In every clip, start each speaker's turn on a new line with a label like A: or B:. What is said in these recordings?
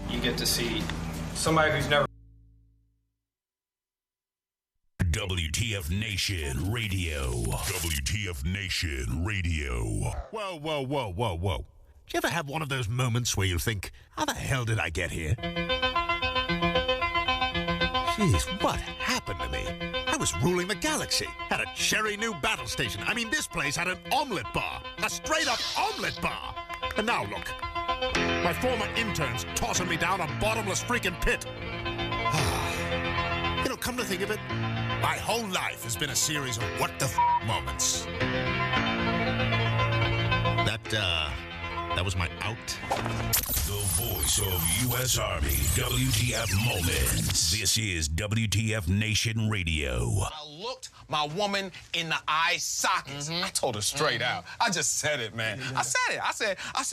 A: you get to see somebody who's never.
B: WTF Nation Radio. WTF Nation Radio.
C: Whoa, whoa, whoa, whoa, whoa. Do you ever have one of those moments where you think, how the hell did I get here? Jeez, what happened to me? I was ruling the galaxy, had a cherry new battle station. I mean, this place had an omelet bar, a straight-up omelet bar. And now look, my former intern's tossing me down a bottomless freaking pit. You know, come to think of it, my whole life has been a series of what the moments. That was my out.
B: The voice of U.S. Army. WTF Moments. This is WTF Nation Radio.
D: I looked my woman in the eye sockets. I told her straight out. I just said it, man. I said it. I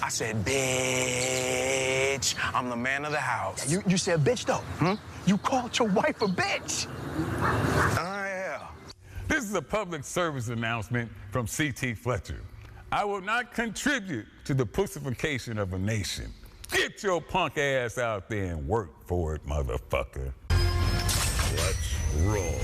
D: said, bitch, I'm the man of the house.
E: You said bitch, though. You called your wife a bitch.
D: Yeah.
F: This is a public service announcement from C.T. Fletcher. I will not contribute to the pussification of a nation. Get your punk ass out there and work for it, motherfucker.
B: Let's roll.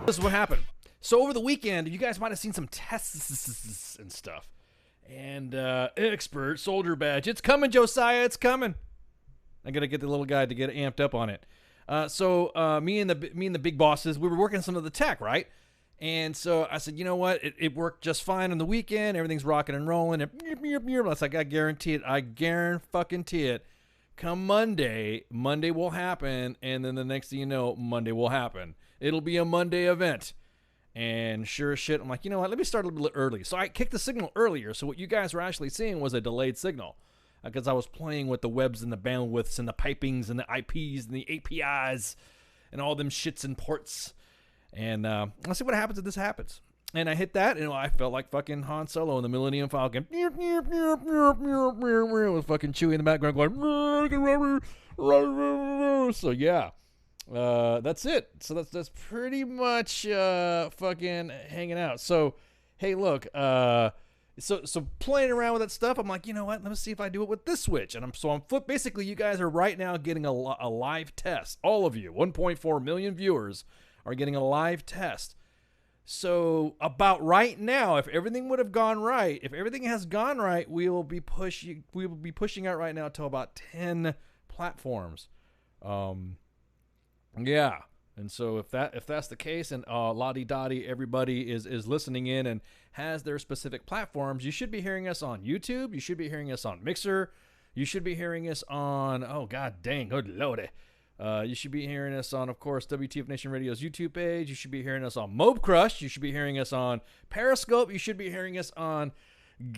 G: This is what happened. So over the weekend, you guys might have seen some tests and stuff. And expert soldier badge. It's coming, Josiah. It's coming. I gotta get the little guy to get amped up on it. So me and the big bosses, we were working some of the tech, right? And so I said, you know what? It worked just fine on the weekend. Everything's rocking and rolling. And I was like, I guarantee it. I guarantee it. Come Monday will happen. And then the next thing you know, Monday will happen. It'll be a Monday event. And sure as shit, I'm like, you know what? Let me start a little bit early. So I kicked the signal earlier. So what you guys were actually seeing was a delayed signal. Because I was playing with the webs and the bandwidths and the pipings and the IPs and the APIs and all them shits and ports. And let's see what happens if this happens. And I hit that, and I felt like fucking Han Solo in the Millennium Falcon. With fucking Chewie in the background going. So yeah, that's it. So that's pretty much fucking hanging out. So hey, look. So playing around with that stuff, I'm like, you know what? Let me see if I do it with this switch. And I'm basically, you guys are right now getting a live test. All of you, 1.4 million viewers, are getting a live test. So about right now, if everything would have gone right, if everything has gone right, we will be pushing out right now to about 10 platforms. Yeah. And so if that's the case, and la-di-da-di, everybody is listening in and has their specific platforms, you should be hearing us on YouTube. You should be hearing us on Mixer. You should be hearing us on, oh, god dang, good lordy. You should be hearing us on, of course, WTF Nation Radio's YouTube page. You should be hearing us on Mob Crush. You should be hearing us on Periscope. You should be hearing us on,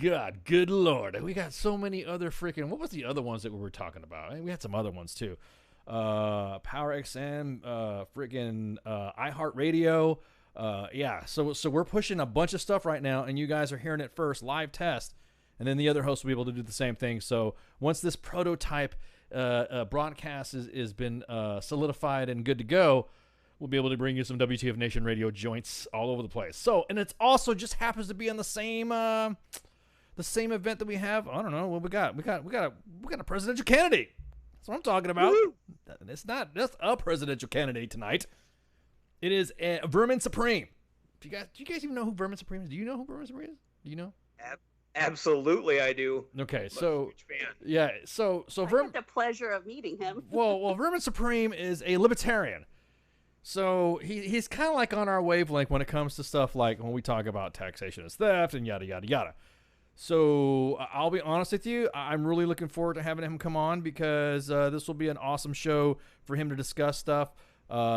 G: god, good lord. We got so many other freaking, what was the other ones that we were talking about? We had some other ones, too. Power XM, freaking iHeartRadio. Yeah, so we're pushing a bunch of stuff right now, and you guys are hearing it first, live test, and then the other hosts will be able to do the same thing. So once this prototype broadcast is been solidified and good to go, we'll be able to bring you some WTF Nation Radio joints all over the place. So, and it's also just happens to be on the same event that we have. I don't know what we got. We got a presidential candidate. That's what I'm talking about. Woo! It's not just a presidential candidate tonight. It is Vermin Supreme. Do you guys even know who Vermin Supreme is? Do you know who Vermin Supreme is? Do you know?
H: Absolutely, I do.
G: Okay,
H: I'm
G: so
H: a huge fan.
G: Yeah, so
I: I had the pleasure of meeting him.
G: well, Vermin Supreme is a libertarian. So he's kind of like on our wavelength when it comes to stuff like when we talk about taxation as theft and yada yada yada. So I'll be honest with you, I'm really looking forward to having him come on because this will be an awesome show for him to discuss stuff.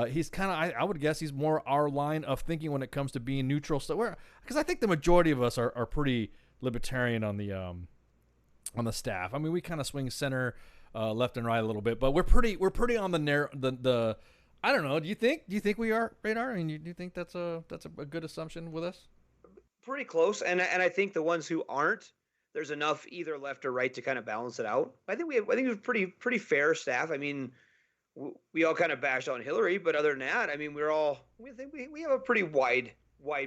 G: He's kind of, I would guess he's more our line of thinking when it comes to being neutral. So because I think the majority of us are pretty libertarian on the staff. I mean, we kind of swing center, left and right a little bit, but we're pretty on the I don't know. Do you think we are, Radar? I mean, do you think that's a good assumption with us?
H: Pretty close, and I think the ones who aren't, there's enough either left or right to kind of balance it out. I think it was pretty fair staff. I mean, we all kind of bashed on Hillary, but other than that, I mean, we think we have a pretty wide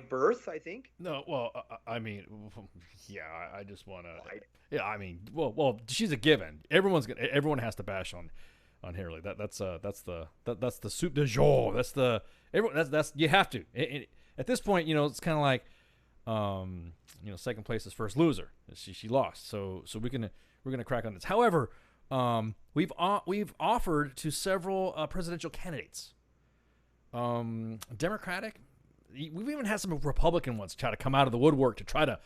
H: berth, I think.
G: No, well, I mean, yeah, I just want to. Yeah, I mean, well, she's a given. Everyone has to bash on Hillary. That's the soup du jour. That's you have to. At this point, it's kind of like, second place is first loser. She lost, so we're gonna crack on this. However, we've offered to several presidential candidates, Democratic. We've even had some Republican ones try to come out of the woodwork to try to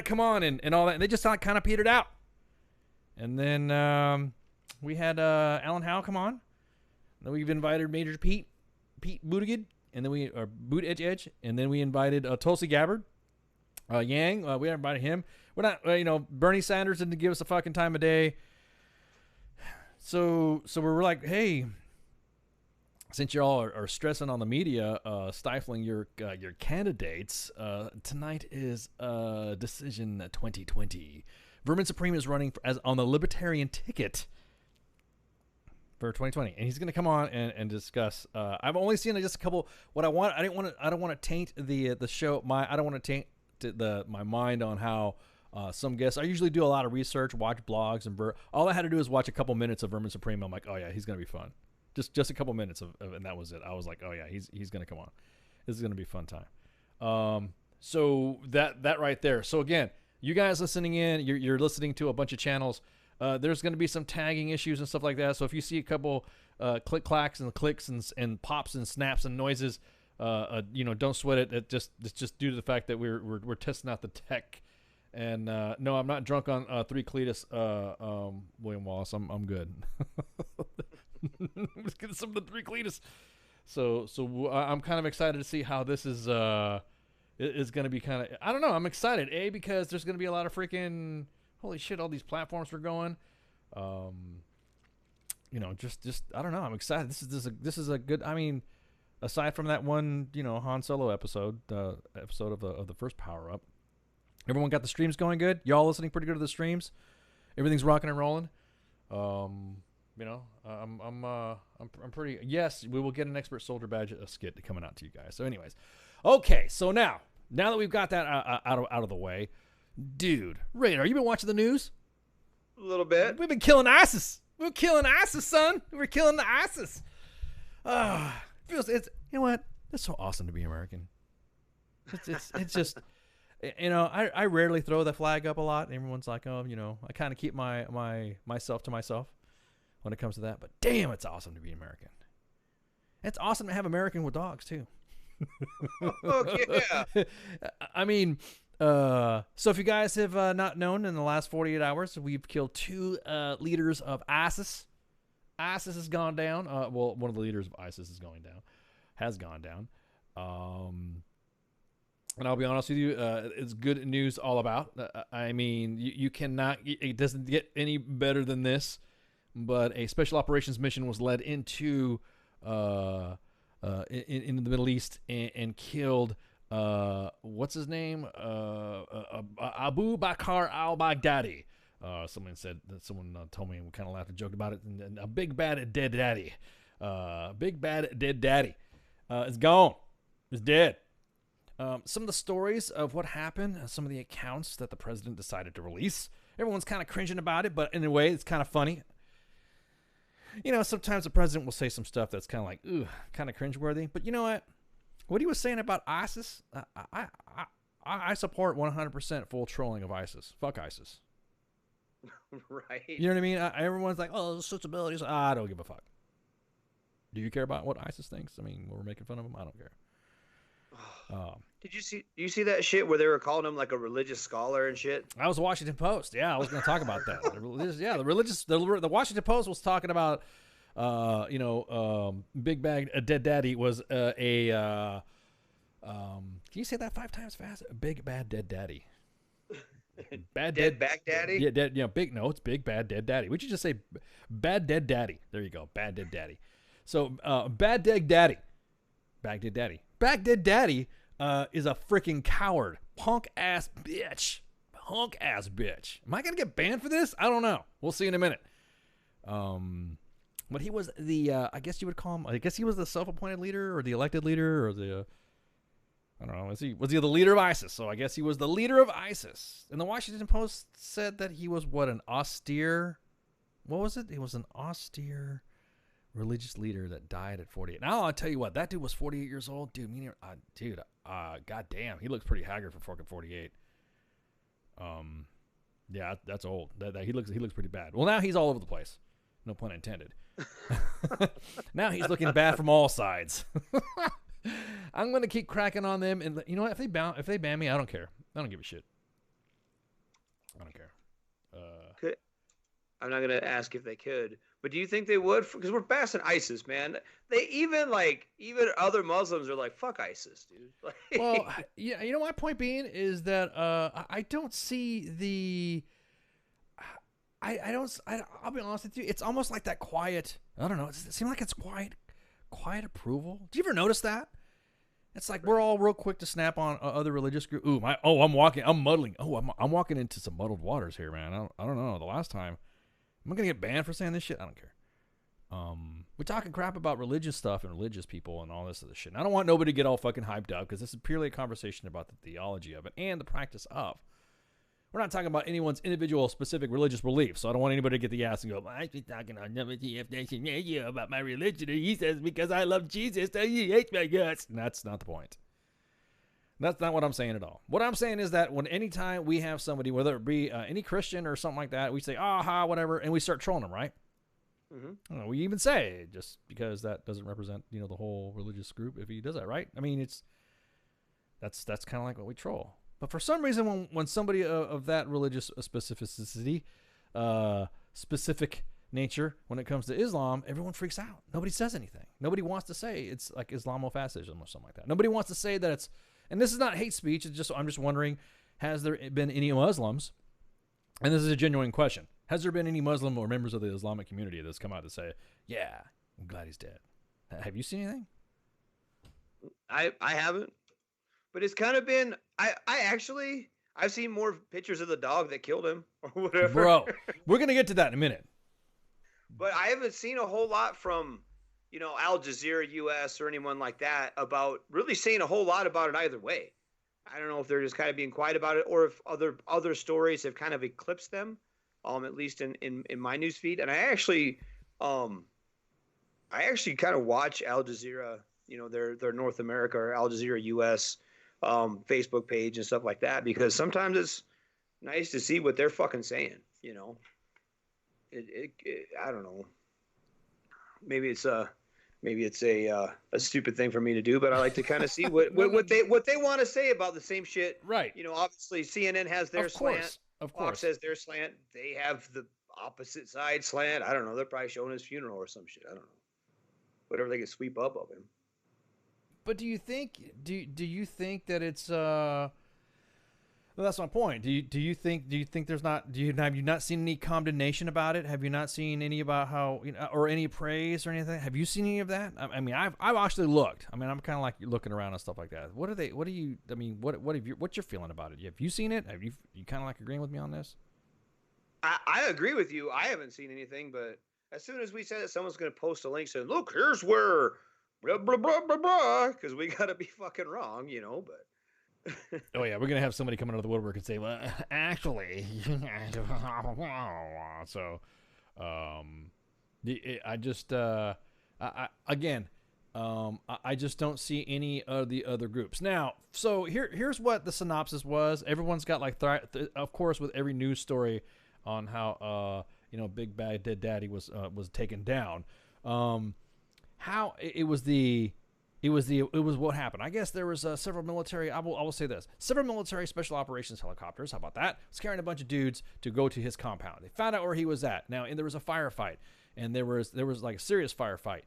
G: come on and all that, and they just kind of petered out. And then we had Alan Howe come on. Then we've invited Major Pete Buttigieg, and then Buttigieg, and then we invited Tulsi Gabbard, Yang. We invited him. We're not, Bernie Sanders didn't give us a fucking time of day. So we're like, hey, since y'all are stressing on the media, stifling your candidates, tonight is Decision 2020. Vermin Supreme is running on the Libertarian ticket for 2020, and he's going to come on and discuss. I've only seen just a couple. What I want, I don't want to taint the show. I don't want to taint my mind on how some guests. I usually do a lot of research, watch blogs, and all I had to do is watch a couple minutes of Vermin Supreme. I'm like, oh yeah, he's going to be fun. Just a couple minutes of and that was it. I was like, oh yeah, he's gonna come on. This is gonna be a fun time. So that right there. So again, you guys listening in, you're listening to a bunch of channels. There's gonna be some tagging issues and stuff like that. So if you see a couple click clacks and clicks and pops and snaps and noises, don't sweat it. It's just due to the fact that we're testing out the tech. And no, I'm not drunk on Three Cletus, William Wallace. I'm good. I'm just getting some of the Three Cletus. So I'm kind of excited to see how this is going to be kind of. I don't know. I'm excited. Because there's going to be a lot of freaking holy shit. All these platforms are going. Just I don't know. I'm excited. This is a good. I mean, aside from that one, Han Solo episode, episode of the first Power Up, everyone got the streams going good. Y'all listening pretty good to the streams. Everything's rocking and rolling. I'm pretty. Yes, we will get an expert soldier badge skit coming out to you guys. So, anyways, okay. So now that we've got that out of the way, dude, Radar, you been watching the news?
H: A little bit.
G: We've been killing ISIS. We're killing ISIS, son. We're killing the ISIS. It's you know what? It's so awesome to be American. It's just. I rarely throw the flag up a lot. Everyone's like, oh, I kind of keep myself to myself when it comes to that. But damn, it's awesome to be American. It's awesome to have American with dogs too.
H: Oh yeah.
G: I mean, so if you guys have not known, in the last 48 hours, we've killed 2 leaders of ISIS. ISIS has gone down. Well, one of the leaders of ISIS has gone down. And I'll be honest with you, it's good news all about. I mean, you cannot. It doesn't get any better than this. But a special operations mission was led into in the Middle East and killed what's his name, Abu Bakr al-Baghdadi. Someone told me, and we kind of laughed and joked about it. And a big bad dead daddy, is gone, is dead. Some of the stories of what happened, some of the accounts that the president decided to release. Everyone's kind of cringing about it, but in a way, it's kind of funny. Sometimes the president will say some stuff that's kind of like, ooh, kind of cringeworthy. But you know what? What he was saying about ISIS, I support 100% full trolling of ISIS. Fuck ISIS.
H: Right.
G: You know what I mean? Everyone's like, oh, those sensibilities. I don't give a fuck. Do you care about what ISIS thinks? I mean, we're making fun of them. I don't care.
H: Did you see that shit where they were calling him like a religious scholar and shit?
G: I was Washington Post. Yeah, I was going to talk about that. The Washington Post was talking about, Big Bad Dead Daddy was can you say that 5 times fast? Big Bad Dead Daddy.
H: Dead Back Daddy?
G: Yeah, dead. It's Big Bad Dead Daddy. Would you just say Bad Dead Daddy? There you go, Bad Dead Daddy. So, Bad Dead Daddy. Baghdad Daddy. Baghdad Daddy is a freaking coward. Punk ass bitch. Am I going to get banned for this? I don't know. We'll see in a minute. But he was the, I guess you would call him, I guess he was the self-appointed leader or the elected leader or the, I don't know, was he the leader of ISIS? So I guess he was the leader of ISIS. And the Washington Post said that he was what, an austere, what was it? He was an austere religious leader that died at 48. Now I'll tell you what, that dude was 48 years old. Dude, goddamn, he looks pretty haggard for fucking 48. Yeah, that's old. He looks pretty bad. Well, now he's all over the place. No pun intended. Now he's looking bad from all sides. I'm gonna keep cracking on them, and you know what? If they ban me, I don't care. I don't give a shit. I don't care.
H: I'm not gonna ask if they could, but do you think they would? Because we're bashing ISIS, man. They even other Muslims are like, "Fuck ISIS, dude." Like,
G: well, yeah, you know, my point being is that I don't see the. I'll be honest with you. It's almost like that quiet. I don't know. It seems like it's quiet approval. Do you ever notice that? It's like we're all real quick to snap on other religious group. I'm muddling. I'm walking into some muddled waters here, man. I don't know. The last time, am I gonna get banned for saying this shit? I don't care. We're talking crap about religious stuff and religious people and all this other shit. And I don't want nobody to get all fucking hyped up because this is purely a conversation about the theology of it and the practice of. We're not talking about anyone's individual specific religious beliefs, so I don't want anybody to get the ass and go, I was talking on WTF Nation Radio about my religion, and he says because I love Jesus, that he hates my guts. And that's not the point. That's not what I'm saying at all. What I'm saying is that anytime we have somebody, whether it be any Christian or something like that, we say, whatever, and we start trolling them, right? Mm-hmm. We even say, just because that doesn't represent, the whole religious group, if he does that, right? I mean, that's kind of like what we troll. But for some reason, when somebody of that religious specificity, specific nature, when it comes to Islam, everyone freaks out. Nobody says anything. Nobody wants to say it's like Islamofascism or something like that. Nobody wants to say that it's, and this is not hate speech. I'm just wondering, has there been any Muslims? And this is a genuine question. Has there been any Muslim or members of the Islamic community that's come out to say, yeah, I'm glad he's dead? Have you seen anything?
H: I haven't. But it's kind of been, I've seen more pictures of the dog that killed him or whatever.
G: Bro, we're going to get to that in a minute.
H: But I haven't seen a whole lot from, Al Jazeera US or anyone like that about really saying a whole lot about it either way. I don't know if they're just kind of being quiet about it or if other stories have kind of eclipsed them, at least in my newsfeed. And I actually kind of watch Al Jazeera, their North America or Al Jazeera US Facebook page and stuff like that, because sometimes it's nice to see what they're fucking saying. I don't know. Maybe it's a stupid thing for me to do, but I like to kind of see what they want to say about the same shit.
G: Right.
H: Obviously CNN has their slant.
G: Of course.
H: Fox has their slant. They have the opposite side slant. I don't know. They're probably showing his funeral or some shit. I don't know. Whatever they can sweep up of him.
G: But do you think that it's well, that's my point. Do you think there's not have you not seen any condemnation about it? Have you not seen any about how or any praise or anything? Have you seen any of that? I mean, I've actually looked. I mean, I'm kind of like looking around and stuff like that. What's your feeling about it? Have you seen it? Have you kind of like agreeing with me on this?
H: I agree with you. I haven't seen anything, but as soon as we said it, someone's going to post a link saying, "Look, here's where." Blah, blah, blah, blah, blah, because we got to be fucking wrong, but.
G: Oh, yeah, we're going to have somebody come out of the woodwork and say, well, actually. So, I just, I just don't see any of the other groups. Now, so here's what the synopsis was. Everyone's got like, of course, with every news story on how, Big Bad Dead Daddy was taken down. How it was what happened. I guess there was several military. I will say this: several military special operations helicopters. How about that? Was carrying a bunch of dudes to go to his compound. They found out where he was at. Now, and there was a firefight, and there was like a serious firefight,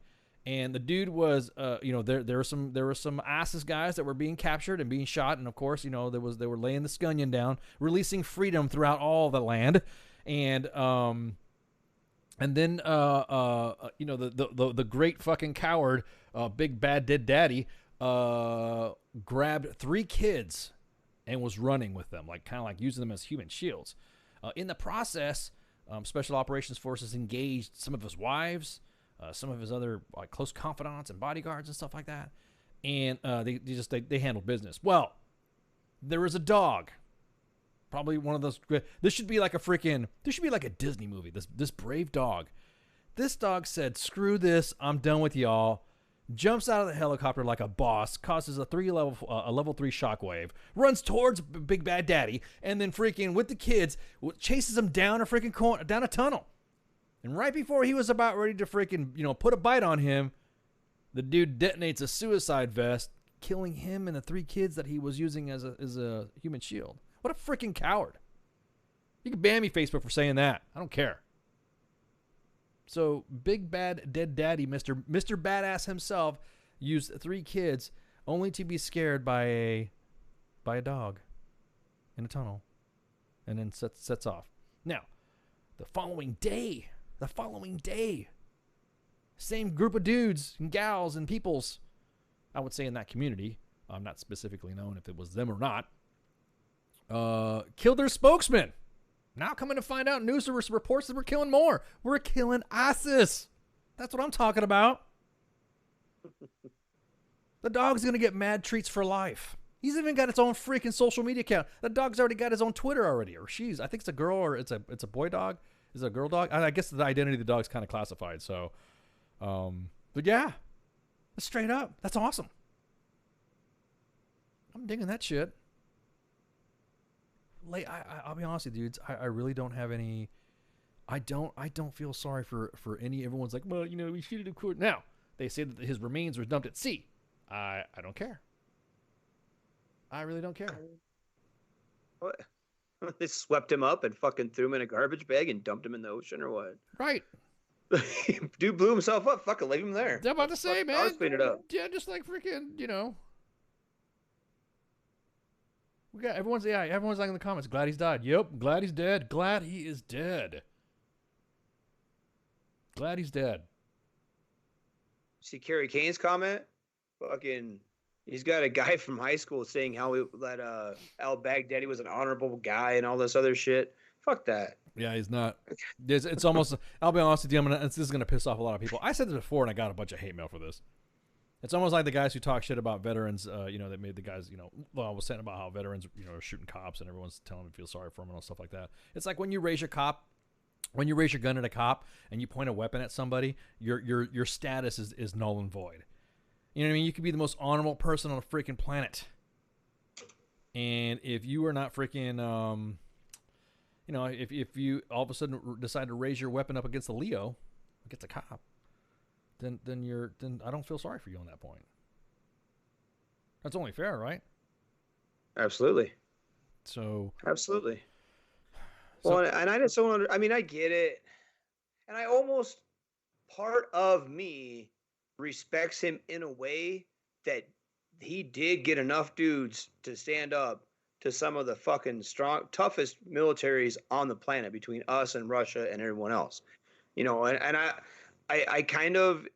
G: and the dude was, there were some ISIS guys that were being captured and being shot, and of course, they were laying the scunion down, releasing freedom throughout all the land, and then, the great fucking coward, Big Bad Dead Daddy, grabbed 3 kids and was running with them, kind of using them as human shields. In the process, Special Operations Forces engaged some of his wives, some of his other like close confidants and bodyguards and stuff like that, and they handled business. Well, there was a dog, probably one of those. This should be like a Disney movie. This brave dog. This dog said, "Screw this! I'm done with y'all." Jumps out of the helicopter like a boss, causes a level 3 shockwave, runs towards Big Bad Daddy, and then freaking with the kids chases him down down a tunnel. And right before he was about ready to freaking put a bite on him, the dude detonates a suicide vest, killing him and the 3 kids that he was using as a human shield. What a freaking coward! You can ban me, Facebook, for saying that. I don't care. So Big Bad Dead Daddy, Mr. Badass himself, used 3 kids only to be scared by a dog in a tunnel, and then sets off. Now, the following day, same group of dudes and gals and peoples, I would say in that community, I'm not specifically known if it was them or not, killed their spokesman. Now coming to find out, news reports that we're killing more. We're killing ISIS. That's what I'm talking about. The dog's going to get mad treats for life. He's even got its own freaking social media account. The dog's already got his own Twitter already. Or she's. I think it's a girl or it's a boy dog. Is it a girl dog? I guess the identity of the dog's kind of classified. So, but yeah. Straight up. That's awesome. I'm digging that shit. Like, I'll be honest with you, dudes. I really don't have any. I don't feel sorry for any. Everyone's like, well, we should have court. Now they say that his remains were dumped at sea. I don't care. I really don't care.
H: What? They swept him up and fucking threw him in a garbage bag and dumped him in the ocean, or what?
G: Right.
H: Dude blew himself up. Fucking leave him there.
G: I'm about to say, man.
H: I'll clean it up.
G: Yeah, just like freaking, We got everyone's like in the comments. Glad he's died. Yep, glad he's dead. Glad he is dead. Glad he's dead.
H: See Kerry Kane's comment? Fucking, he's got a guy from high school saying that Al Baghdadi was an honorable guy and all this other shit. Fuck that.
G: Yeah, he's not. It's almost. I'll be honest with you. This is gonna piss off a lot of people. I said this before, and I got a bunch of hate mail for this. It's almost like the guys who talk shit about veterans, that made the guys, I was saying about how veterans, are shooting cops and everyone's telling them to feel sorry for them and all stuff like that. It's like when you raise your gun at a cop and you point a weapon at somebody, your status is null and void. You know what I mean? You could be the most honorable person on the freaking planet. And if you are not freaking, if you all of a sudden decide to raise your weapon up against a Leo, against a cop, then I don't feel sorry for you on that point. That's only fair, right?
H: Absolutely.
G: So
H: absolutely. Well, and I just don't I mean, I get it, and I almost, part of me respects him in a way that he did get enough dudes to stand up to some of the fucking toughest militaries on the planet between us and Russia and everyone else. And I kind of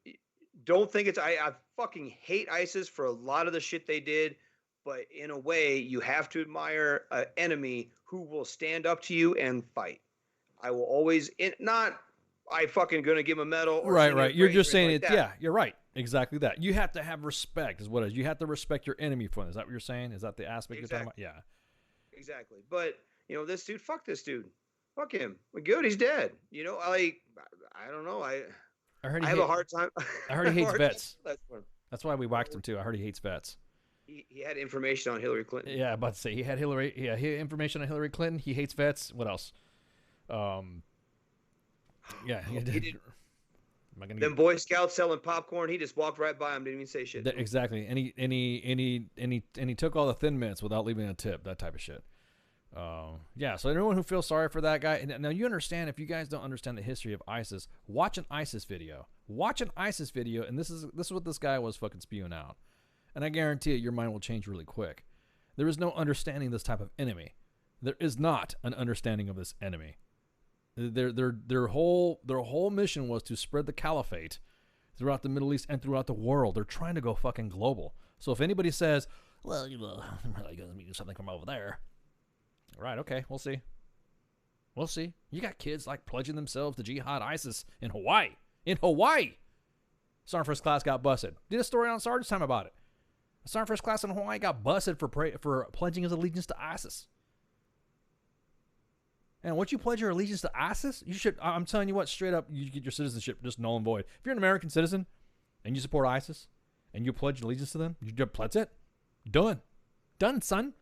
H: don't think I fucking hate ISIS for a lot of the shit they did, but in a way, you have to admire an enemy who will stand up to you and fight. I will always I fucking gonna give him a medal. Or
G: right. You're just saying it. Yeah, you're right. Exactly that. You have to have respect. Is what it is. You have to respect your enemy for it. Is that what you're saying? Is that the aspect you're talking about? Yeah.
H: Exactly. But this dude. Fuck this dude. Fuck him. We're good. He's dead. I don't know. I have a hard time.
G: I heard he hates vets. That's why we whacked him too. I heard he hates vets.
H: He had information on Hillary Clinton.
G: Yeah, I'm about to say he had information on Hillary Clinton. He hates vets. What else? Yeah,
H: he did. Them Boy Scouts selling popcorn. He just walked right by him. Didn't even say shit.
G: Exactly. And he took all the Thin Mints without leaving a tip. That type of shit. Yeah. So anyone who feels sorry for that guy, and now you understand. If you guys don't understand the history of ISIS, watch an ISIS video. And this is what this guy was fucking spewing out. And I guarantee it, your mind will change really quick. There is no understanding this type of enemy. There is not an understanding of this enemy. Their whole mission was to spread the caliphate throughout the Middle East and throughout the world. They're trying to go fucking global. So if anybody says, well, I'm really going to do something from over there. All right, okay, we'll see. You got kids like pledging themselves to jihad ISIS in Hawaii. Sergeant First Class got busted. Did a story on Sergeant's Time about it. A Sergeant First Class in Hawaii got busted for pledging his allegiance to ISIS. And once you pledge your allegiance to ISIS, you should, I'm telling you what, straight up, you get your citizenship just null and void. If you're an American citizen and you support ISIS and you pledge allegiance to them, that's it. Done. Done, son.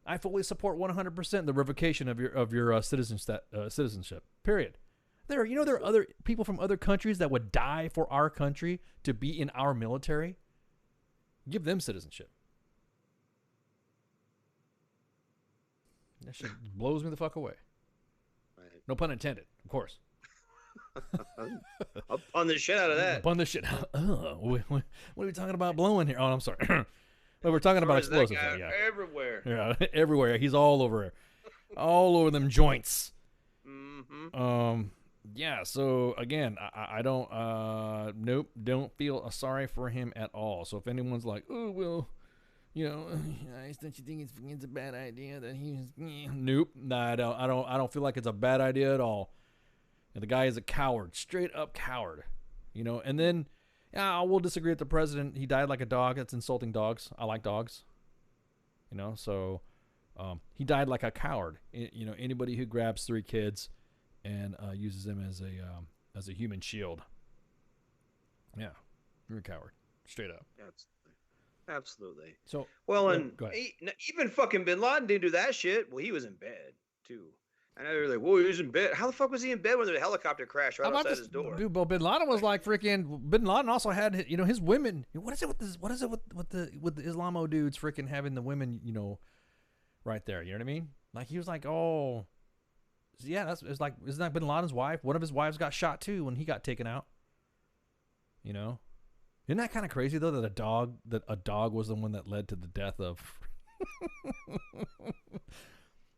G: I fully support 100% the revocation of your citizenship. Period. There are other people from other countries that would die for our country to be in our military. Give them citizenship. That shit blows me the fuck away. Right. No pun intended, of course.
H: I'll pun the shit out of that.
G: Pun the shit. What are we talking about blowing here? Oh, I'm sorry. Well, we're talking about explosives. Yeah.
H: Everywhere.
G: Yeah, everywhere. He's all over them joints.
H: Mm-hmm.
G: Yeah. So again, I don't. Nope. Don't feel sorry for him at all. So if anyone's like, oh well, don't you think it's a bad idea that he was? Nope. Nah, I don't feel like it's a bad idea at all. And the guy is a coward, straight up coward. And then. Yeah, I will disagree with the president. He died like a dog. That's insulting dogs. I like dogs. So he died like a coward. Anybody who grabs 3 kids and uses them as a human shield. Yeah, you're a coward. Straight up.
H: Absolutely.
G: So
H: and even fucking Bin Laden didn't do that shit. Well, he was in bed too. I know you're like, whoa, he was in bed. How the fuck was he in bed when the helicopter crashed right outside his door?
G: Dude, well, Bin Laden was like freaking. Bin Laden also had, his women. What is it with this? What is it with the Islamo dudes freaking having the women, right there? You know what I mean? Like he was like, oh, yeah, it's like, isn't that Bin Laden's wife? One of his wives got shot too when he got taken out. Isn't that kind of crazy though that a dog was the one that led to the death of.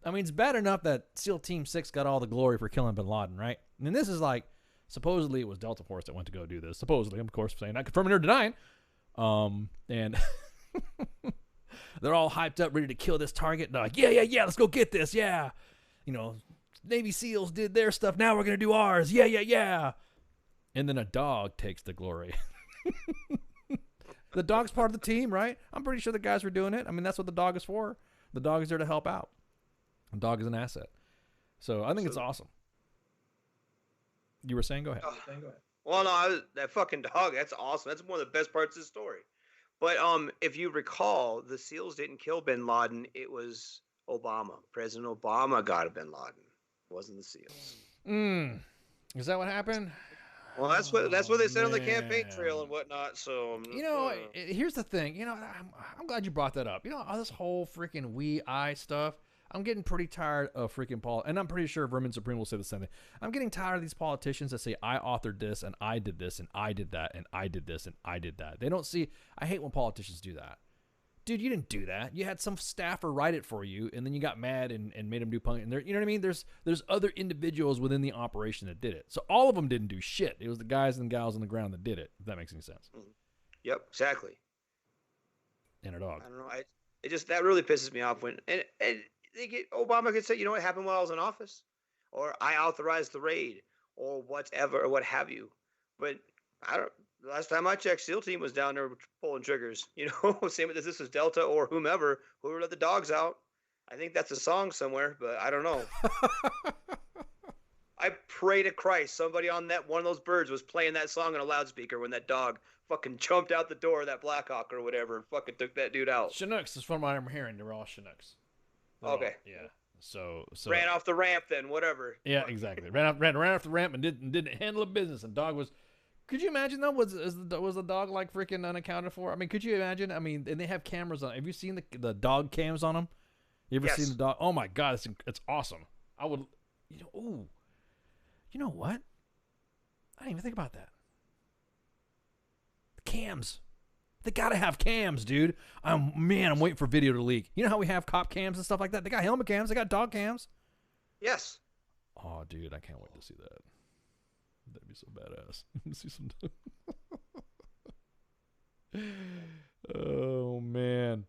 G: I mean, it's bad enough that SEAL Team 6 got all the glory for killing Bin Laden, right? And then this is like, supposedly it was Delta Force that went to go do this. Supposedly, I'm of course saying not confirming or denying. And they're all hyped up, ready to kill this target. And they're like, yeah, let's go get this, yeah. Navy SEALs did their stuff, now we're going to do ours, yeah. And then a dog takes the glory. The dog's part of the team, right? I'm pretty sure the guys were doing it. I mean, that's what the dog is for. The dog is there to help out. The dog is an asset. So I think it's awesome. You were saying? Go ahead.
H: Well, no, that fucking dog, that's awesome. That's one of the best parts of the story. But if you recall, the SEALs didn't kill Bin Laden. It was Obama. President Obama got Bin Laden. It wasn't the SEAls.
G: Is that what happened?
H: Well, that's what they said on the campaign trail and whatnot. So
G: here's the thing. I'm glad you brought that up. All this whole freaking I stuff. I'm getting pretty tired of freaking and I'm pretty sure Vermin Supreme will say the same thing. I'm getting tired of these politicians that say I authored this and I did this and I did that and I did this and I did that. They don't see. I hate when politicians do that. Dude, you didn't do that. You had some staffer write it for you, and then you got mad and made him do punk. And you know what I mean? There's other individuals within the operation that did it. So all of them didn't do shit. It was the guys and gals on the ground that did it. If that makes any sense.
H: Yep, exactly.
G: And a dog.
H: I don't know. It just that really pisses me off when and Obama could say, what happened while I was in office, or I authorized the raid, or whatever, or what have you. But I don't. Last time I checked, SEAL Team was down there pulling triggers. Same with this was Delta or whoever let the dogs out. I think that's a song somewhere, but I don't know. I pray to Christ somebody on one of those birds was playing that song on a loudspeaker when that dog fucking jumped out the door of that Black Hawk or whatever and fucking took that dude out.
G: Chinooks is from what I'm hearing. They're all Chinooks.
H: Okay.
G: Yeah. So
H: ran off the ramp then, whatever.
G: Yeah, exactly. Ran off the ramp and didn't handle the business. And dog was. Could you imagine though? Was the dog like freaking unaccounted for? I mean, could you imagine? I mean, and they have cameras on. Have you seen the dog cams on them? You ever seen the dog? Oh my god, it's awesome. I would. Ooh. You know what? I didn't even think about that. The cams. They gotta have cams, dude. I'm waiting for video to leak. You know how we have cop cams and stuff like that? They got helmet cams. They got dog cams.
H: Yes.
G: Oh, dude, I can't wait to see that. That'd be so badass. See some. Oh man.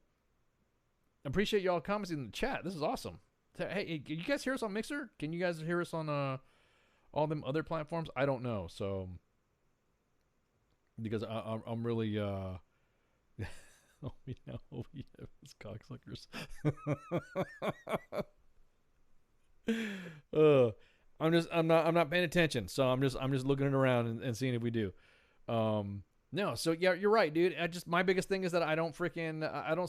G: I appreciate y'all commenting in the chat. This is awesome. Hey, can you guys hear us on Mixer? Can you guys hear us on all them other platforms? I don't know. So because I'm really oh yeah, it's cocksuckers. I'm not paying attention, so I'm just looking around and seeing if we do. No, so yeah, you're right, dude. My biggest thing is that I don't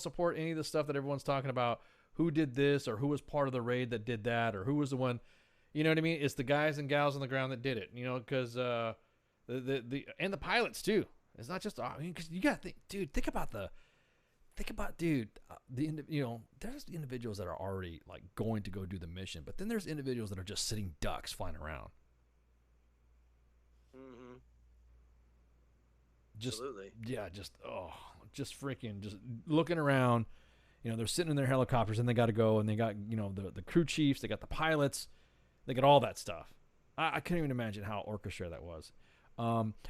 G: support any of the stuff that everyone's talking about. Who did this, or who was part of the raid that did that, or who was the one, you know what I mean? It's the guys and gals on the ground that did it, you know, because the pilots too. It's not just, because you got to think about, you know, there's individuals that are already like going to go do the mission, but then there's individuals that are just sitting ducks flying around.
H: Mm-hmm.
G: Just,
H: Absolutely.
G: Yeah, just freaking just looking around. You know, they're sitting in their helicopters and they got to go, and they got, you know, the crew chiefs, they got the pilots, they got all that stuff. I couldn't even imagine how orchestrated that was.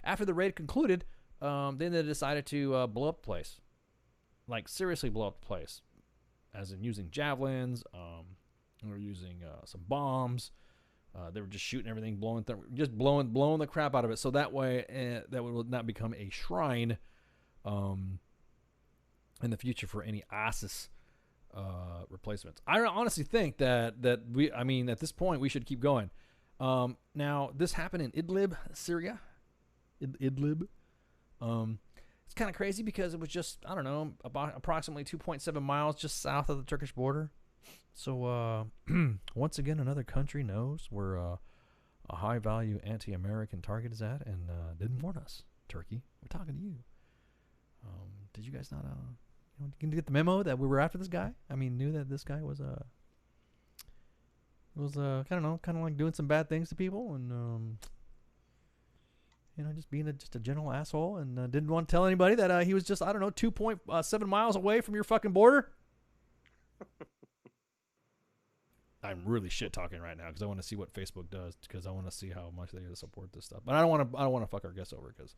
G: After the raid concluded, then they decided to blow up the place. Like, seriously blow up the place. As in using javelins, they were using some bombs. They were just shooting everything, blowing the crap out of it. So that way, that would not become a shrine in the future for any ISIS replacements. I honestly think that at this point, we should keep going. Now, this happened in Idlib, Syria. Idlib. It's kind of crazy because it was just, I don't know, about approximately 2.7 miles just south of the Turkish border. So, once again, another country knows where a high-value anti-American target is at and didn't warn us. Turkey, we're talking to you. Did you guys not, you get the memo that we were after this guy? I mean, knew that this guy was kind of like doing some bad things to people and, just being just a general asshole and didn't want to tell anybody that he was just, 2.7 miles away from your fucking border. I'm really shit talking right now because I want to see what Facebook does, because I want to see how much they support this stuff. But I don't want to fuck our guests over because.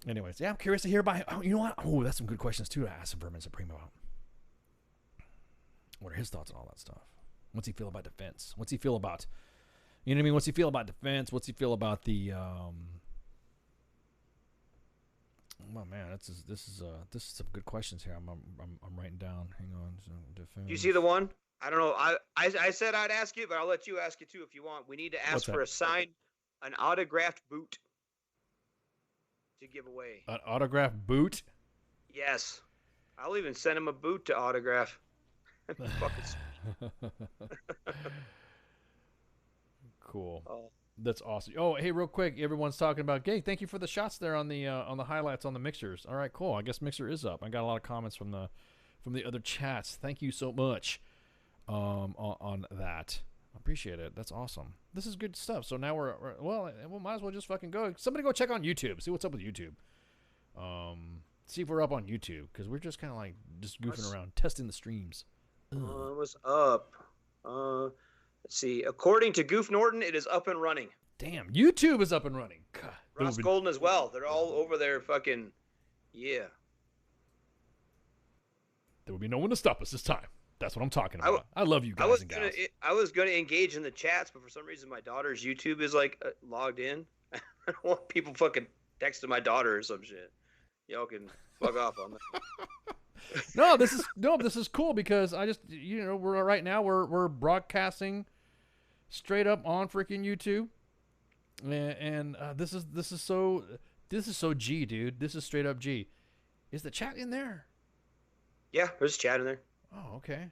G: Anyways, yeah, I'm curious to hear about. Oh, you know what? Oh, that's some good questions too to ask Vermin Supreme about. What are his thoughts on all that stuff? What's he feel about defense? What's he feel about? You know what I mean? What's he feel about defense? What's he feel about the? Oh man, this is some good questions here. I'm writing down. Hang on. So defense.
H: You see the one? I don't know. I said I'd ask you, but I'll let you ask it too if you want. We need to ask for an autographed boot to give away.
G: An autographed boot?
H: Yes. I'll even send him a boot to autograph.
G: Cool. Oh. That's awesome. Oh, hey, real quick, everyone's talking about, hey, thank you for the shots there on the highlights on the mixers. All right, cool. I guess Mixer is up. I got a lot of comments from the other chats. Thank you so much on that. I appreciate it. That's awesome. This is good stuff. So now we're might as well just fucking go. Somebody go check on YouTube. See what's up with YouTube. See if we're up on YouTube, because we're just kind of like just goofing around, testing the streams.
H: What's up? Let's see. According to Goof Norton, it is up and running.
G: Damn, YouTube is up and running. God,
H: Ross Golden as well. They're all over there fucking, yeah.
G: There will be no one to stop us this time. That's what I'm talking about. I love you guys and gals.
H: I was going to engage in the chats, but for some reason my daughter's YouTube is like logged in. I don't want people fucking texting my daughter or some shit. Y'all can fuck off on that.
G: This is cool because I just, we're right now we're broadcasting straight up on freaking YouTube, and this is so G, dude. This is straight up G. Is the chat in there?
H: Yeah, there's chat in there.
G: Oh, okay.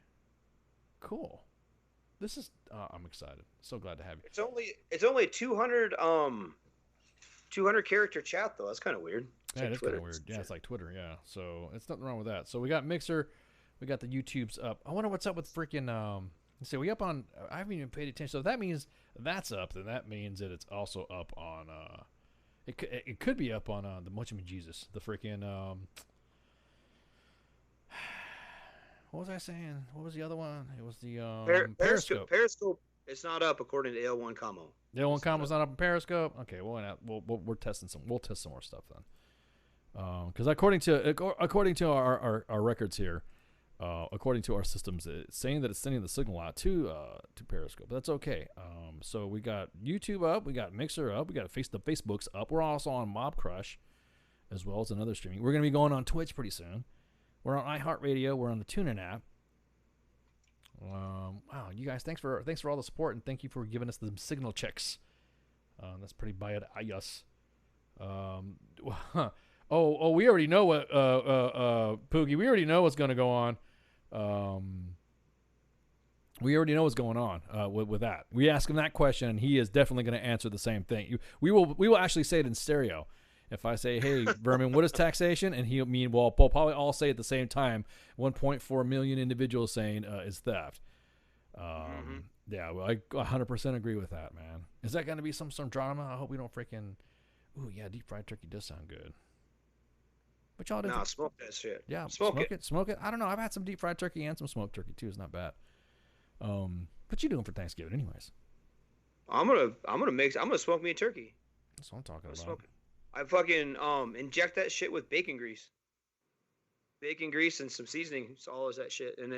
G: Cool. This is I'm excited. So glad to have you.
H: It's only 200 character chat though. That's kind of weird.
G: Yeah, it's kind of weird. Yeah, it's like Twitter. Yeah, so it's nothing wrong with that. So we got Mixer, we got the YouTube's up. I wonder what's up with freaking. Let's see, we up on. I haven't even paid attention. So if that means that's up, then that means that it's also up on. It could be up on the Much of Jesus, the freaking. What was I saying? What was the other one? It was the Periscope.
H: Periscope. It's not up according to L1 Commo.
G: The L1 Commo's not up in Periscope. Okay, we're testing some. We'll test some more stuff then. Because according to our records here, according to our systems, it's saying that it's sending the signal out to Periscope. That's okay. So we got YouTube up, we got Mixer up, we got the Facebook's up. We're also on Mob Crush, as well as another streaming. We're gonna be going on Twitch pretty soon. We're on iHeartRadio. We're on the TuneIn app. Wow, you guys, thanks for all the support, and thank you for giving us the signal checks. That's pretty bad. Yes. Oh, we already know what Poogie. We already know what's going to go on. We already know what's going on with that. We ask him that question, and he is definitely going to answer the same thing. We will actually say it in stereo. If I say, "Hey, Vermin, what is taxation?" and we'll probably all say at the same time. 1.4 million individuals saying is theft. Yeah, well, I 100% agree with that, man. Is that going to be some drama? I hope we don't freaking. Ooh, yeah, deep fried turkey does sound good. But y'all didn't.
H: No, smoke that shit.
G: Yeah, smoke it. I don't know. I've had some deep fried turkey and some smoked turkey too. It's not bad. What you doing for Thanksgiving, anyways?
H: I'm gonna smoke me a turkey.
G: That's what I'm talking about.
H: Smoke it. I fucking inject that shit with bacon grease. Bacon grease and some seasoning. It's all is that shit, and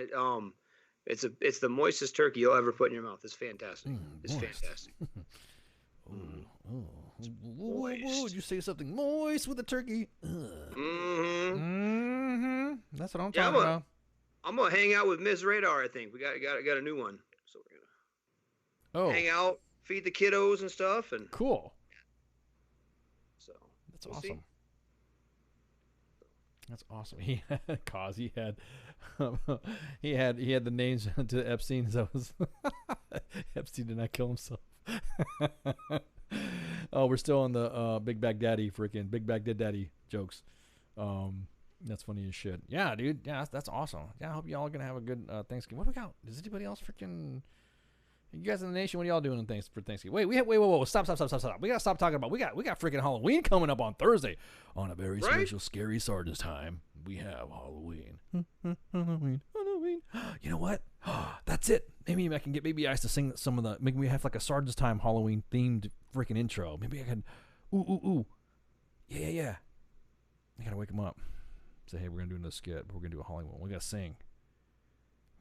H: it's the moistest turkey you'll ever put in your mouth. It's fantastic. It's fantastic.
G: Whoa, you say something moist with a turkey. That's what I'm talking about.
H: I'm gonna hang out with Ms. Radar. I think we got a new one, so we're gonna hang out, feed the kiddos and stuff, and
G: cool.
H: So
G: that's awesome. That's awesome. He had the names to Epstein. So Epstein did not kill himself. Oh, we're still on the Big Bag Daddy jokes. That's funny as shit. Yeah, dude. Yeah, that's awesome. Yeah, I hope y'all are gonna have a good Thanksgiving. What do we got? Does anybody else freaking? You guys in the nation, what are y'all doing for Thanksgiving? Wait, stop. We gotta stop talking about. We got freaking Halloween coming up on Thursday, on a very special scary Sergeant's time. We have Halloween. Halloween. You know what? That's it. Maybe I can get Baby Ice to sing some of the. Maybe we have like a Sergeant's Time Halloween themed freaking intro. Maybe I can. Ooh. Yeah. I gotta wake him up. Say, hey, we're gonna do another skit. But we're gonna do a Halloween one. We gotta sing.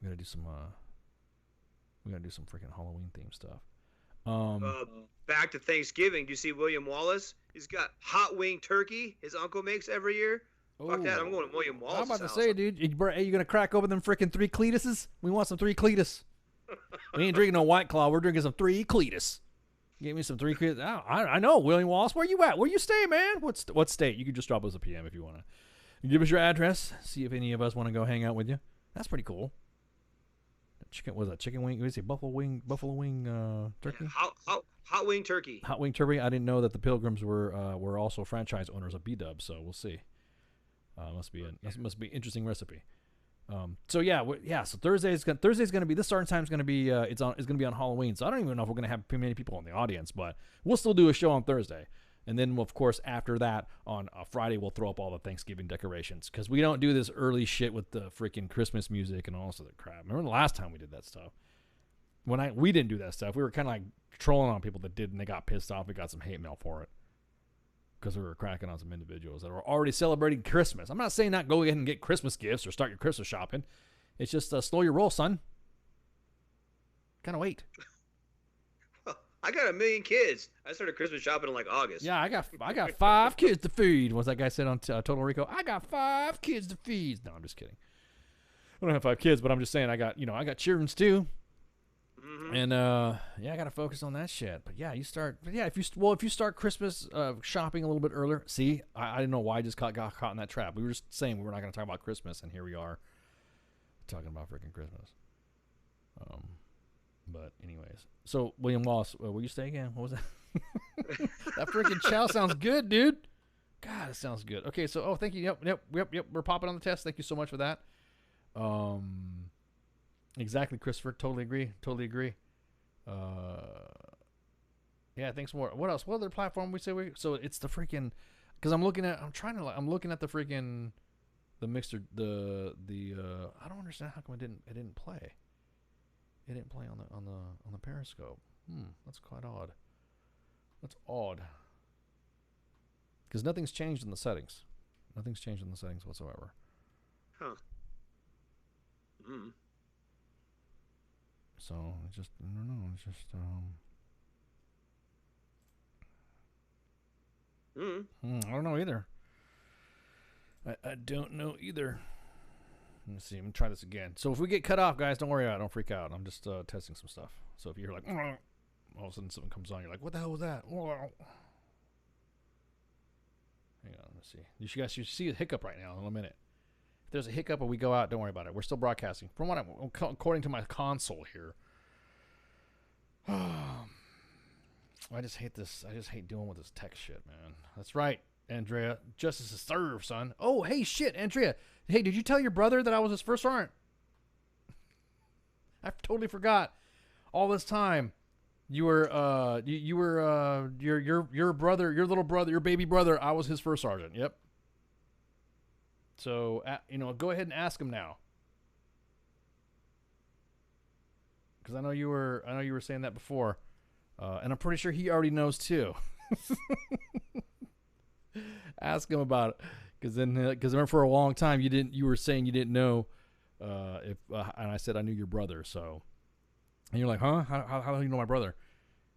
G: We gotta do some. We gotta do some freaking Halloween themed stuff.
H: Back to Thanksgiving. Do you see William Wallace? He's got hot wing turkey his uncle makes every year. Fuck that. I'm going to William Wallace.
G: I'm about to say, dude, you gonna crack open them freaking 3 Cletuses? We want some 3 Cletus. We ain't drinking no White Claw. We're drinking some 3 Cletus. Give me some 3 Cletus. I know, William Wallace. Where you at? Where you stay, man? What state? You can just drop us a PM if you want to. Give us your address. See if any of us want to go hang out with you. That's pretty cool. Chicken wing? What is it? Buffalo wing turkey?
H: Yeah, hot wing turkey.
G: Hot wing turkey. I didn't know that the Pilgrims were also franchise owners of B-Dub, so we'll see. Must be an interesting recipe. So Thursday's gonna be, this starting time's gonna be it's gonna be on Halloween. So I don't even know if we're gonna have many people in the audience, but we'll still do a show on Thursday. And then, of course, after that, on Friday, we'll throw up all the Thanksgiving decorations. Because we don't do this early shit with the freaking Christmas music and all this other crap. Remember the last time we did that stuff? We didn't do that stuff. We were kind of like trolling on people that did, and they got pissed off. We got some hate mail for it. Because we were cracking on some individuals that were already celebrating Christmas. I'm not saying not go ahead and get Christmas gifts or start your Christmas shopping. It's just slow your roll, son. Kind of wait.
H: I got 1 million kids. I started Christmas shopping in like August.
G: Yeah, I got 5 kids to feed. What's that guy said on Total Rico? I got 5 kids to feed. No, I'm just kidding. I don't have 5 kids, but I'm just saying I got children too. Mm-hmm. And I got to focus on that shit. But yeah, if you start Christmas shopping a little bit earlier. See, I didn't know why I just got caught in that trap. We were just saying we were not going to talk about Christmas, and here we are talking about freaking Christmas. But anyways, so William Wallace, where you stay again? What was that? That freaking chow sounds good, dude. God, it sounds good. Okay, so thank you. Yep. We're popping on the test. Thank you so much for that. Exactly, Christopher. Totally agree. Yeah, thanks more. What else? What other platform we say we? So it's the freaking. Because I'm looking at the freaking, the mixer. The I don't understand how come it didn't play. It didn't play on the Periscope. That's quite odd. That's odd. Because nothing's changed in the settings. Nothing's changed in the settings whatsoever.
H: Huh.
G: So I don't know. It's just I don't know either. I don't know either. Let's see. I'm gonna try this again. So if we get cut off, guys, don't worry about it. Don't freak out. I'm just testing some stuff. So if you're like, all of a sudden something comes on, you're like, what the hell was that? Hang on. Let's see. You guys should see a hiccup right now in a minute. If there's a hiccup or we go out, don't worry about it. We're still broadcasting. From what according to my console here. I just hate this. I just hate dealing with this tech shit, man. That's right, Andrea. Justice is served, son. Oh, hey, shit, Andrea. Hey, did you tell your brother that I was his first sergeant? I totally forgot. All this time, you were your brother, your little brother, your baby brother. I was his first sergeant. Yep. So go ahead and ask him now, because I know you were saying that before. And I'm pretty sure he already knows too. Ask him about it, because remember for a long time you were saying you didn't know and I said I knew your brother. So, and you're like, huh? How do you know my brother?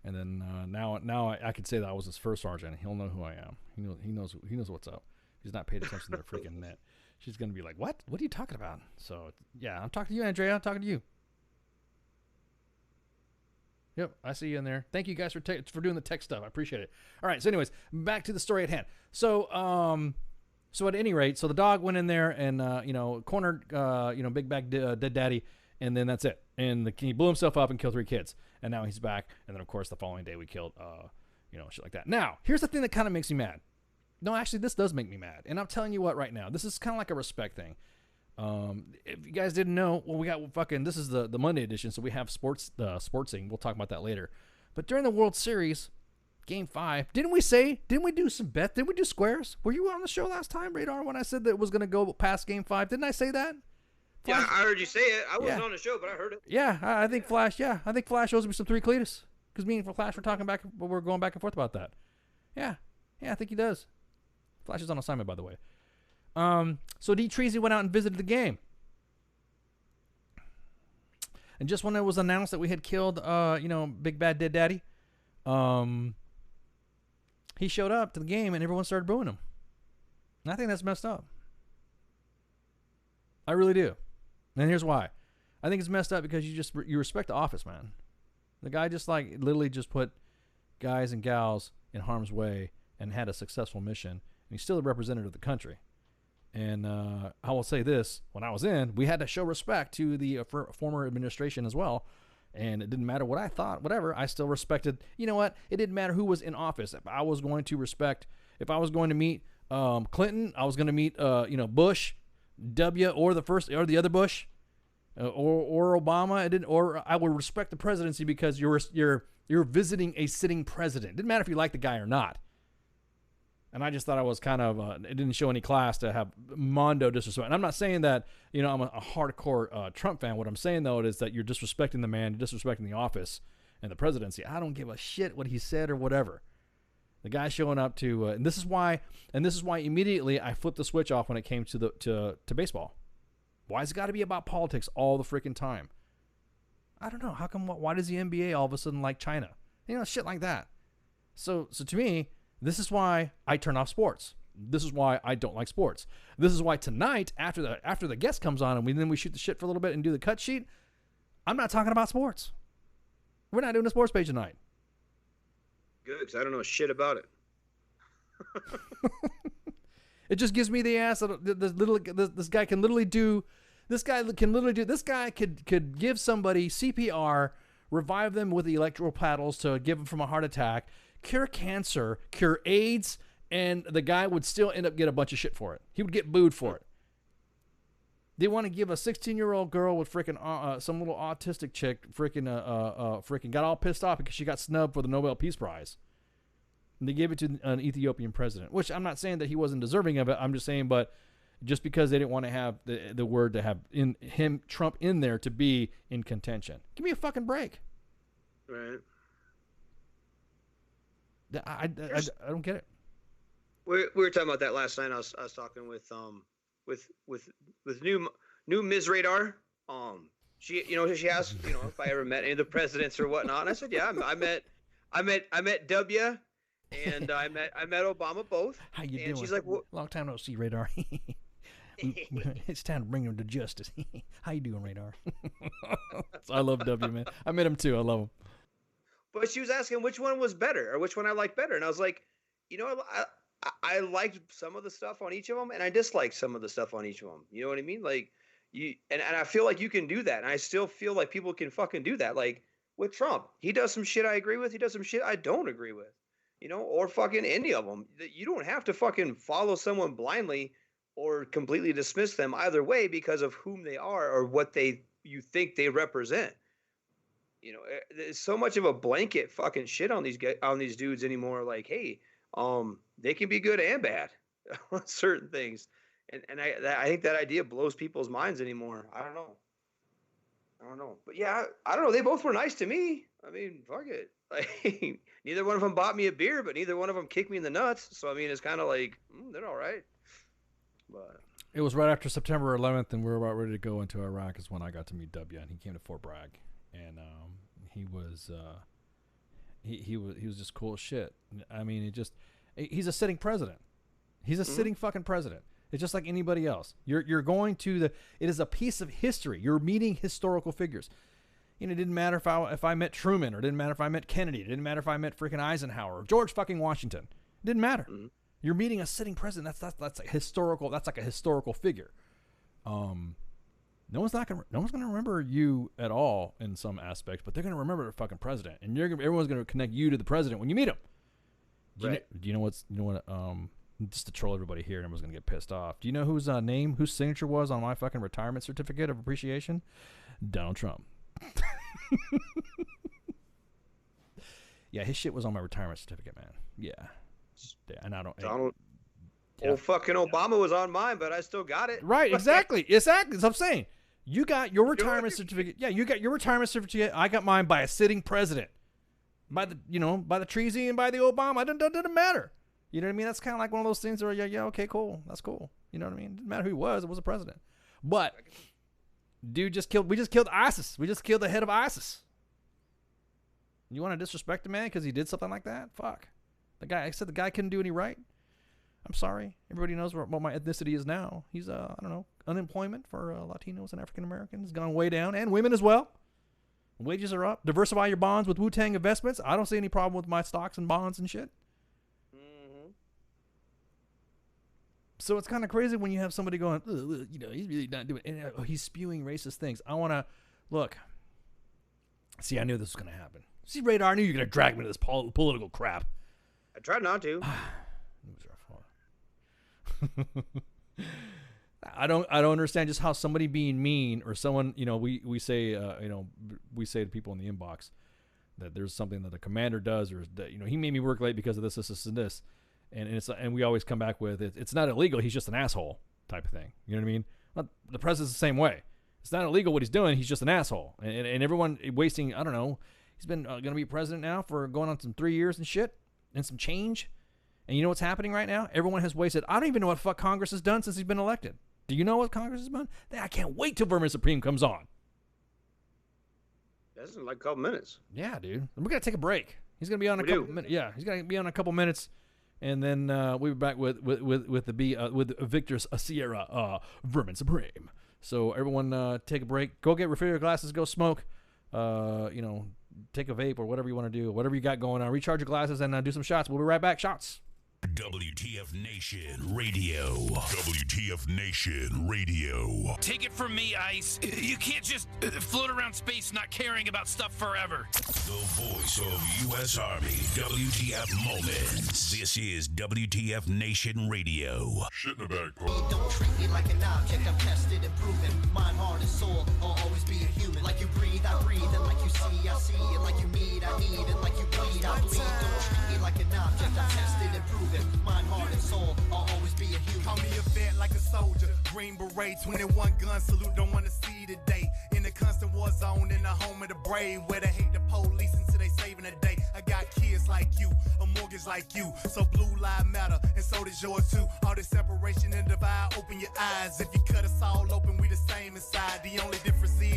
G: And then now I could say that I was his first sergeant. He'll know who I am. He knows what's up. He's not paid attention to the freaking net. She's gonna be like, what? What are you talking about? So yeah, I'm talking to you, Andrea. I'm talking to you. Yep, I see you in there. Thank you guys for doing the tech stuff. I appreciate it. All right, so anyways, back to the story at hand. So at any rate, so the dog went in there and cornered Big Bag Dead Daddy, and then that's it. And he blew himself up and killed 3 kids. And now he's back. And then of course the following day we killed shit like that. Now, here's the thing that kind of makes me mad. No, actually this does make me mad. And I'm telling you what right now. This is kind of like a respect thing. If you guys didn't know, well, we got this is the Monday edition, so we have sportsing. We'll talk about that later. But during the World Series, Game 5, didn't we do some bets? Didn't we do squares? Were you on the show last time, Radar, when I said that it was going to go past Game 5? Didn't I say that? Flash?
H: Yeah, I heard you say it. I wasn't on the show, but I heard it.
G: Yeah, I think Flash owes me some 3 Cletus, because me and Flash we're going back and forth about that. Yeah, I think he does. Flash is on assignment, by the way. So D. Treasy went out and visited the game. And just when it was announced that we had killed, Big Bad Dead Daddy, he showed up to the game and everyone started booing him. And I think that's messed up. I really do. And here's why. I think it's messed up because you respect the office, man. The guy just literally just put guys and gals in harm's way and had a successful mission. And he's still a representative of the country. And I will say this, when I was in, we had to show respect to the former administration as well. And it didn't matter what I thought, whatever, I still respected. You know what? It didn't matter who was in office. If I was going to meet Clinton, I was going to meet, Bush, W, or the other Bush, or Obama. Or I would respect the presidency because you're visiting a sitting president. It didn't matter if you like the guy or not. And I just thought I was kind of, it didn't show any class to have mondo disrespect. And I'm not saying that, I'm a hardcore Trump fan. What I'm saying, though, is that you're disrespecting the man, you're disrespecting the office and the presidency. I don't give a shit what he said or whatever. The guy showing up to, and this is why immediately I flipped the switch off when it came to baseball. Why has it got to be about politics all the freaking time? I don't know. How come, why does the NBA all of a sudden like China? Shit like that. So to me, this is why I turn off sports. This is why I don't like sports. This is why tonight, after the guest comes on and then we shoot the shit for a little bit and do the cut sheet, I'm not talking about sports. We're not doing a sports page tonight.
H: Good, because I don't know shit about it.
G: It just gives me the ass that this guy can literally do. This guy could give somebody CPR, revive them with the electrical paddles to give them from a heart attack, cure cancer, cure AIDS, and the guy would still end up getting a bunch of shit for it. He would get booed for it. They want to give a 16-year-old girl with freaking some little autistic chick freaking got all pissed off because she got snubbed for the Nobel Peace Prize. And they gave it to an Ethiopian president, which I'm not saying that he wasn't deserving of it. I'm just saying, but just because they didn't want to have the word to have Trump in there to be in contention. Give me a fucking break.
H: Right.
G: I don't get it.
H: We were talking about that last night. I was talking with new Ms. Radar She, she asked, if I ever met any of the presidents or whatnot. And I said, yeah, I met W, and I met Obama both.
G: How you
H: and
G: doing?
H: She's like, well,
G: long time no see, Radar. It's time to bring him to justice. How you doing, Radar? I love W, man. I met him too. I love him.
H: But she was asking which one was better or which one I liked better, and I was like, I liked some of the stuff on each of them, and I disliked some of the stuff on each of them. You know what I mean? Like and I feel like you can do that, and I still feel like people can fucking do that. Like with Trump, he does some shit I agree with, he does some shit I don't agree with, or fucking any of them. You don't have to fucking follow someone blindly or completely dismiss them either way because of whom they are or what you think they represent. There's so much of a blanket fucking shit on these dudes anymore. Like, hey, they can be good and bad on certain things, and I think that idea blows people's minds anymore. I don't know, but yeah, I don't know. They both were nice to me. I mean, fuck it. Like, neither one of them bought me a beer, but neither one of them kicked me in the nuts. So I mean, it's kind of like they're all right. But
G: it was right after September 11th, and we were about ready to go into Iraq. Is when I got to meet W, and he came to Fort Bragg, and he was just cool as shit. I mean, he's a sitting president. He's a sitting fucking president. It's just like anybody else. You're going to it is a piece of history. You're meeting historical figures. It didn't matter if I met Truman, or it didn't matter if I met Kennedy. It didn't matter if I met freaking Eisenhower or George fucking Washington. It didn't matter. Mm-hmm. You're meeting a sitting president. That's a historical. That's like a historical figure. No one's gonna remember you at all in some aspects, but they're gonna remember the fucking president, and everyone's gonna connect you to the president when you meet him. Do you know what? Just to troll everybody here, and everyone's gonna get pissed off. Do you know whose signature was on my fucking retirement certificate of appreciation? Donald Trump. Yeah, his shit was on my retirement certificate, man. Yeah. And I don't.
H: Donald. Yeah. Fucking Obama was on mine, but I still got it.
G: Right, exactly. That's what I'm saying. You got your retirement certificate. Yeah, you got your retirement certificate. I got mine by a sitting president. By the treason and by the Obama. It doesn't matter. You know what I mean? That's kind of like one of those things where, yeah, okay, cool. That's cool. You know what I mean? It didn't matter who he was. It was a president. But, we just killed ISIS. We just killed the head of ISIS. You want to disrespect the man because he did something like that? Fuck. The guy couldn't do any right. I'm sorry. Everybody knows what my ethnicity is now. He's, unemployment for Latinos and African Americans has gone way down, and women as well. Wages are up. Diversify your bonds with Wu-Tang investments. I don't see any problem with my stocks and bonds and shit. Mm-hmm. So it's kind of crazy when you have somebody going, he's really not doing it. And, he's spewing racist things. I want to, look. See, I knew this was going to happen. See, Radar, I knew you were going to drag me to this political crap.
H: I tried not to.
G: I don't understand just how somebody being mean or someone, we say to people in the inbox that there's something that the commander does, or that, he made me work late because of this, and this, and we always come back with it's not illegal. He's just an asshole type of thing. You know what I mean? The president's the same way. It's not illegal what he's doing. He's just an asshole, and everyone wasting. I don't know. He's been going to be president now for going on some 3 years and shit and some change. And you know what's happening right now? Everyone has wasted. I don't even know what the fuck Congress has done since he's been elected. Do you know what Congress has done? I can't wait till Vermin Supreme comes on.
H: That's in like a couple minutes.
G: Yeah, dude. We're going to take a break. He's going to be on a couple minutes. Yeah, he's going to be on a couple minutes. And then we'll be back with Victor's Sierra Vermin Supreme. So everyone take a break. Go get refrigerator glasses. Go smoke. Take a vape or whatever you want to do. Whatever you got going on. Recharge your glasses and do some shots. We'll be right back. Shots.
B: WTF Nation Radio. WTF Nation Radio.
J: Take it from me, Ice. You can't just float around space not caring about stuff forever.
B: The voice of U.S. Army. WTF Moments. This is WTF Nation Radio. Shit in the bag, Paul.
K: Don't treat me like an object. I'm tested and proven. Mind, heart, and soul. I'll always be a human. Like you breathe, I breathe. And like you see, I see. And like you need, I need. And like you bleed, I bleed. Don't treat me like an object. I'm tested and proven. Mind, heart, and soul, I'll always be a human.
L: Call me a vet like a soldier. Green beret, 21 gun salute, don't wanna see the day. In the constant war zone, in the home of the brave, where they hate the police until they saving the day. I got kids like you, a mortgage like you, so blue lives matter, and so does yours too. All this separation and divide, open your eyes. If you cut us all open, we the same inside. The only difference is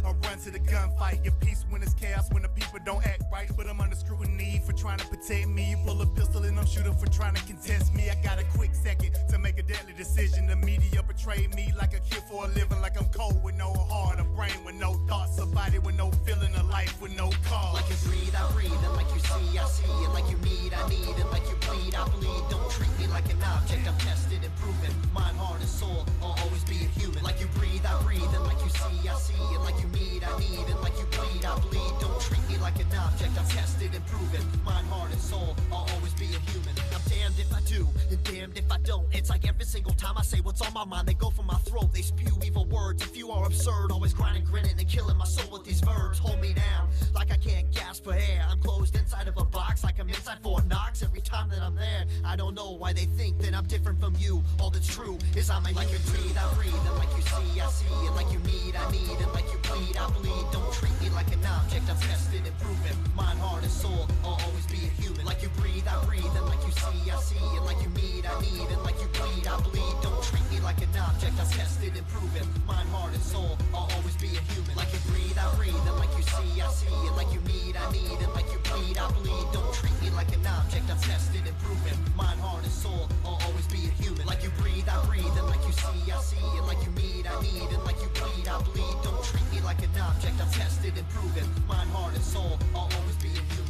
L: or run to the gunfight. Give peace when it's chaos, when the people don't act right. But I'm under scrutiny for trying to protect me. You pull a pistol and I'm shooting for trying to contest me. I got a quick second to make a deadly decision. The media betrayed me like a kid for a living, like I'm cold with no heart, a brain with no thoughts, a body with no feeling, a life with no cause.
K: Like you breathe, I breathe, and like you see, I see, and like you need, I need, and like you bleed, I bleed. Don't treat me like an object, I'm tested and proven. Mind, heart, and soul, I'll always be a human. Like you breathe, I breathe, and like you see, I see, and like you need, I need, and like you bleed, I bleed. Don't treat me like an object, I'm tested and proven. Mind, heart, and soul, I'll always be a human. I'm damned if I do, and damned if I don't. It's like every single time I say what's on my mind, they go for my throat, they spew evil words. If you are absurd, always grinding, grinning, and killing my soul with these verbs. Hold me down, like I can't gasp for air. I'm closed inside of a box, like I'm inside Fort Knox. Every time that I'm there, I don't know why they think that I'm different from you. All that's true is I'm a like you breathe, I breathe, and like you see, I see, and like you need, I need, and like you bleed, I bleed. Don't treat me like an object, I'm tested and proven. Mind, heart, and soul, I'll always be a human. Like you breathe, I breathe, and like you see, I see, and like you need, I need, and like you bleed, I bleed. Don't treat me like an object, I'm tested and proven. Mind, heart, and soul, I'll always be a human. Like you breathe, I breathe, and like you see, I see, and like you need, I need, and like you bleed, I bleed. Don't treat me like an object, I'm tested and proven. Mind, heart, and soul, I'll always be a human. Like you breathe, I breathe, and like you see, I see, and like you need, I need, and like you bleed, I bleed. Don't treat me like an object, I'm tested and proven. Mind, heart, and soul, I'll always be a human.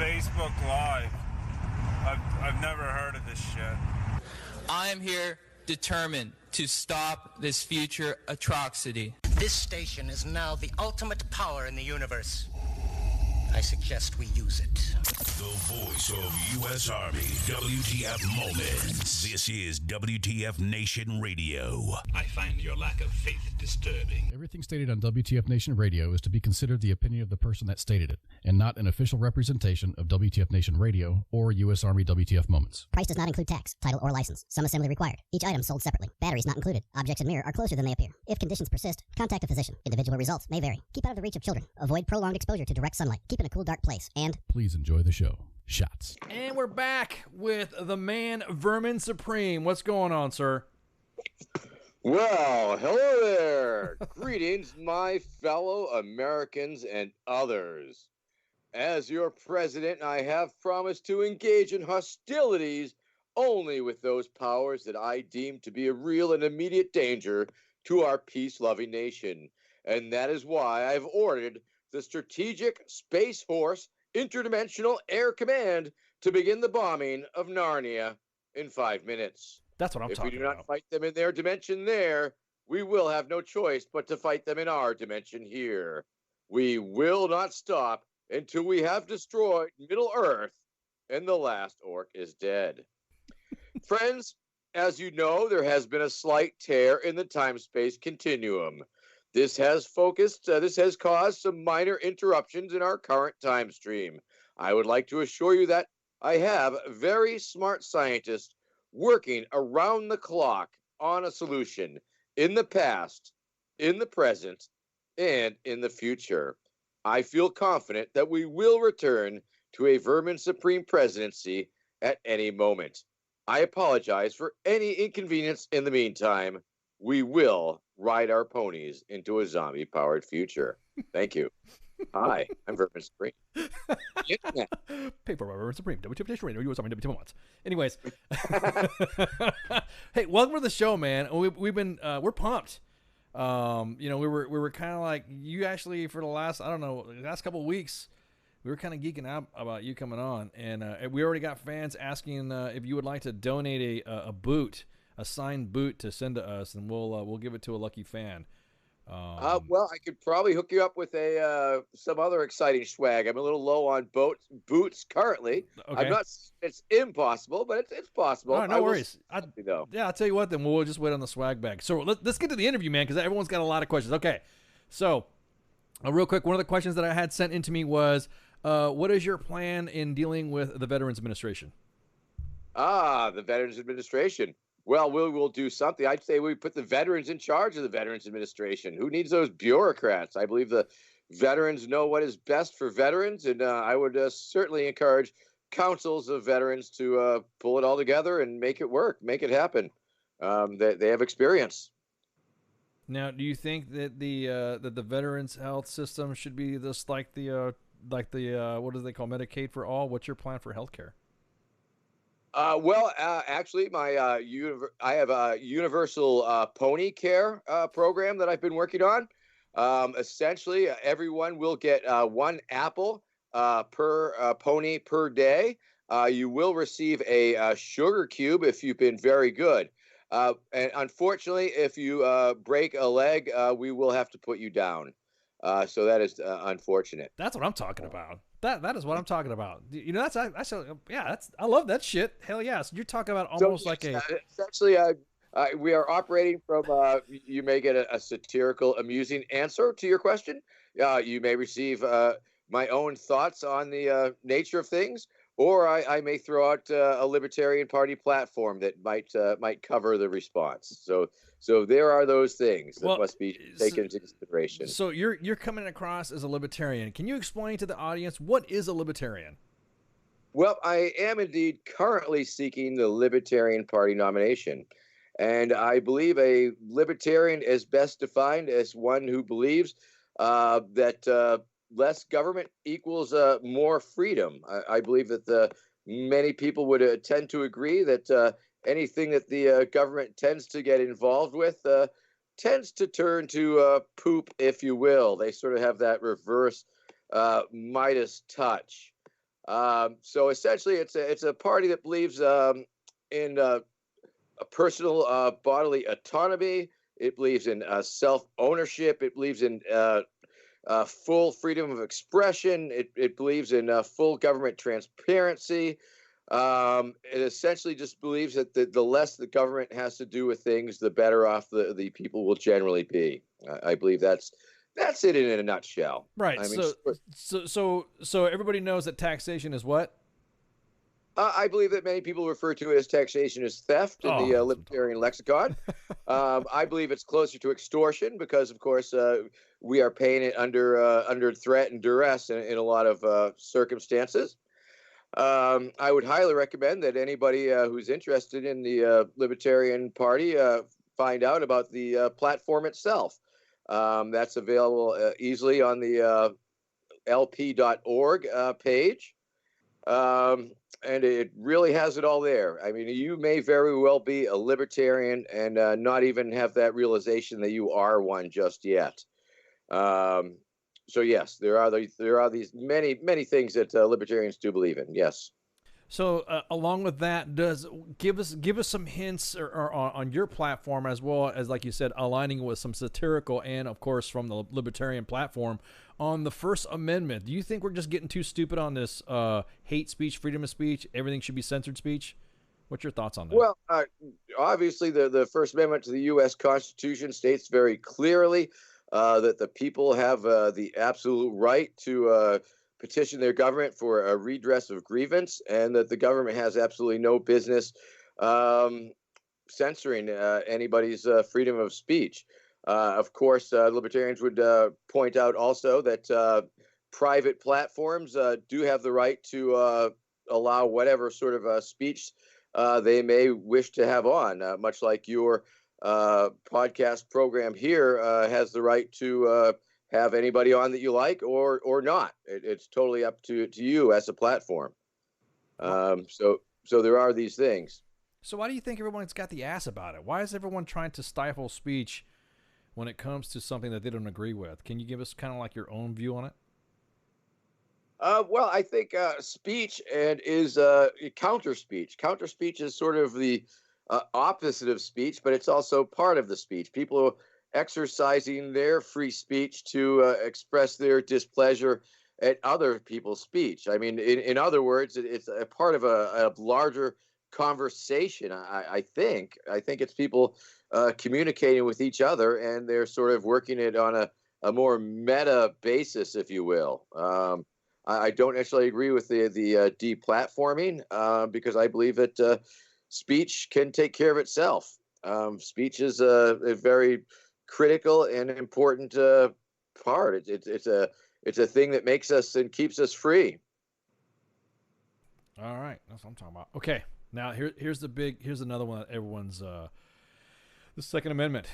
M: Facebook Live. I've never heard of this shit.
N: I am here determined to stop this future atrocity.
O: This station is now the ultimate power in the universe. I suggest we use it.
B: The voice of U.S. Army, WTF Moments. This is WTF Nation Radio.
P: I find your lack of faith disturbing.
Q: Everything stated on WTF Nation Radio is to be considered the opinion of the person that stated it, and not an official representation of WTF Nation Radio or U.S. Army WTF Moments.
R: Price does not include tax, title, or license. Some assembly required. Each item sold separately. Batteries not included. Objects in mirror are closer than they appear. If conditions persist, contact a physician. Individual results may vary. Keep out of the reach of children. Avoid prolonged exposure to direct sunlight. Keep in a cool, dark place. And
Q: please enjoy the show. Shots.
G: And we're back with the man Vermin Supreme. What's going on, sir?
S: Well, hello there. Greetings, my fellow Americans and others. As your president, I have promised to engage in hostilities only with those powers that I deem to be a real and immediate danger to our peace-loving nation. And that is why I've ordered the Strategic Space Force Interdimensional Air Command to begin the bombing of Narnia in 5 minutes.
G: That's what I'm talking about.
S: If we do not fight them in their dimension there, we will have no choice but to fight them in our dimension here. We will not stop until we have destroyed Middle-earth and the last orc is dead. Friends, as you know, there has been a slight tear in the time-space continuum. This has caused some minor interruptions in our current time stream. I would like to assure you that I have very smart scientists working around the clock on a solution in the past, in the present, and in the future. I feel confident that we will return to a Vermin Supreme presidency at any moment. I apologize for any inconvenience in the meantime. We will ride our ponies into a zombie-powered future. Thank you. Hi, I'm Vermin Supreme.
G: Paper by Vermin Supreme. WTF Nation Radio. U.S. Army WTF Moments. Anyways, hey, welcome to the show, man. We've been we're pumped. We were kind of like you actually for the last last couple of weeks. We were kind of geeking out about you coming on, and we already got fans asking if you would like to donate a boot. A signed boot to send to us, and we'll give it to a lucky fan.
S: Well, I could probably hook you up with some other exciting swag. I'm a little low on boots currently.
G: Okay.
S: I'm not. It's impossible, but it's possible.
G: Oh, no worries.
S: Yeah,
G: I'll tell you what. Then we'll just wait on the swag bag. So let's get to the interview, man, because everyone's got a lot of questions. Okay, so real quick, one of the questions that I had sent into me was, what is your plan in dealing with the Veterans Administration?
S: The Veterans Administration. Well, we will do something. I'd say we put the veterans in charge of the Veterans Administration. Who needs those bureaucrats? I believe the veterans know what is best for veterans, and I would certainly encourage councils of veterans to pull it all together and make it work, make it happen. They have experience.
G: Now, do you think that the veterans health system should be this like the what do they call Medicaid for all? What's your plan for healthcare?
S: Actually, I have a universal pony care program that I've been working on. Essentially, everyone will get 1 apple per pony per day. You will receive a sugar cube if you've been very good. And unfortunately, if you break a leg, we will have to put you down. So that is unfortunate.
G: That's what I'm talking about. That is what I'm talking about. You know, I love that shit. Hell yeah. So you're talking about almost
S: essentially, we are operating from, you may get a satirical, amusing answer to your question. You may receive my own thoughts on the nature of things, or I may throw out a Libertarian Party platform that might cover the response. So there are those things that must be taken into consideration.
G: So you're coming across as a libertarian. Can you explain to the audience what is a libertarian?
S: Well, I am indeed currently seeking the Libertarian Party nomination. And I believe a libertarian is best defined as one who believes that less government equals more freedom. I believe that many people would tend to agree that anything that the government tends to get involved with tends to turn to poop, if you will. They sort of have that reverse Midas touch. So essentially, it's a party that believes in a personal bodily autonomy. It believes in self-ownership. It believes in full freedom of expression. It believes in full government transparency. It essentially just believes that the less the government has to do with things, the better off the people will generally be. I believe that's it in a nutshell.
G: Right.
S: I mean,
G: So everybody knows that taxation is what?
S: I believe that many people refer to it as taxation as theft in the libertarian lexicon. I believe it's closer to extortion because, of course, we are paying it under threat and duress in a lot of circumstances. I would highly recommend that anybody who's interested in the Libertarian Party find out about the platform itself. That's available easily on the lp.org page. And it really has it all there. I mean, you may very well be a libertarian and not even have that realization that you are one just yet. So yes, there are these many things that libertarians do believe in. Yes.
G: So along with that, give us some hints or on your platform, as well as, like you said, aligning with some satirical and, of course, from the libertarian platform on the First Amendment. Do you think we're just getting too stupid on this hate speech, freedom of speech, everything should be censored speech? What's your thoughts on that?
S: Well, obviously, the First Amendment to the U.S. Constitution states very clearly that the people have the absolute right to petition their government for a redress of grievance, and that the government has absolutely no business censoring anybody's freedom of speech. Of course, libertarians would point out also that private platforms do have the right to allow whatever sort of speech they may wish to have on, much like your podcast program here has the right to have anybody on that you like or not. It's totally up to you as a platform. So there are these things.
G: So why do you think everyone's got the ass about it? Why is everyone trying to stifle speech when it comes to something that they don't agree with? Can you give us kind of like your own view on it?
S: Well, I think speech is counter speech. Counter speech is sort of the opposite of speech, but it's also part of the speech. People exercising their free speech to express their displeasure at other people's speech. I mean, in other words, it's a part of a larger conversation. I think it's people communicating with each other, and they're sort of working it on a more meta basis, if you will. I don't necessarily agree with the deplatforming because I believe that speech can take care of itself. Speech is a very critical and important part. It's a thing that makes us and keeps us free.
G: All right, that's what I'm talking about. Okay, now here's another one that everyone's the Second Amendment.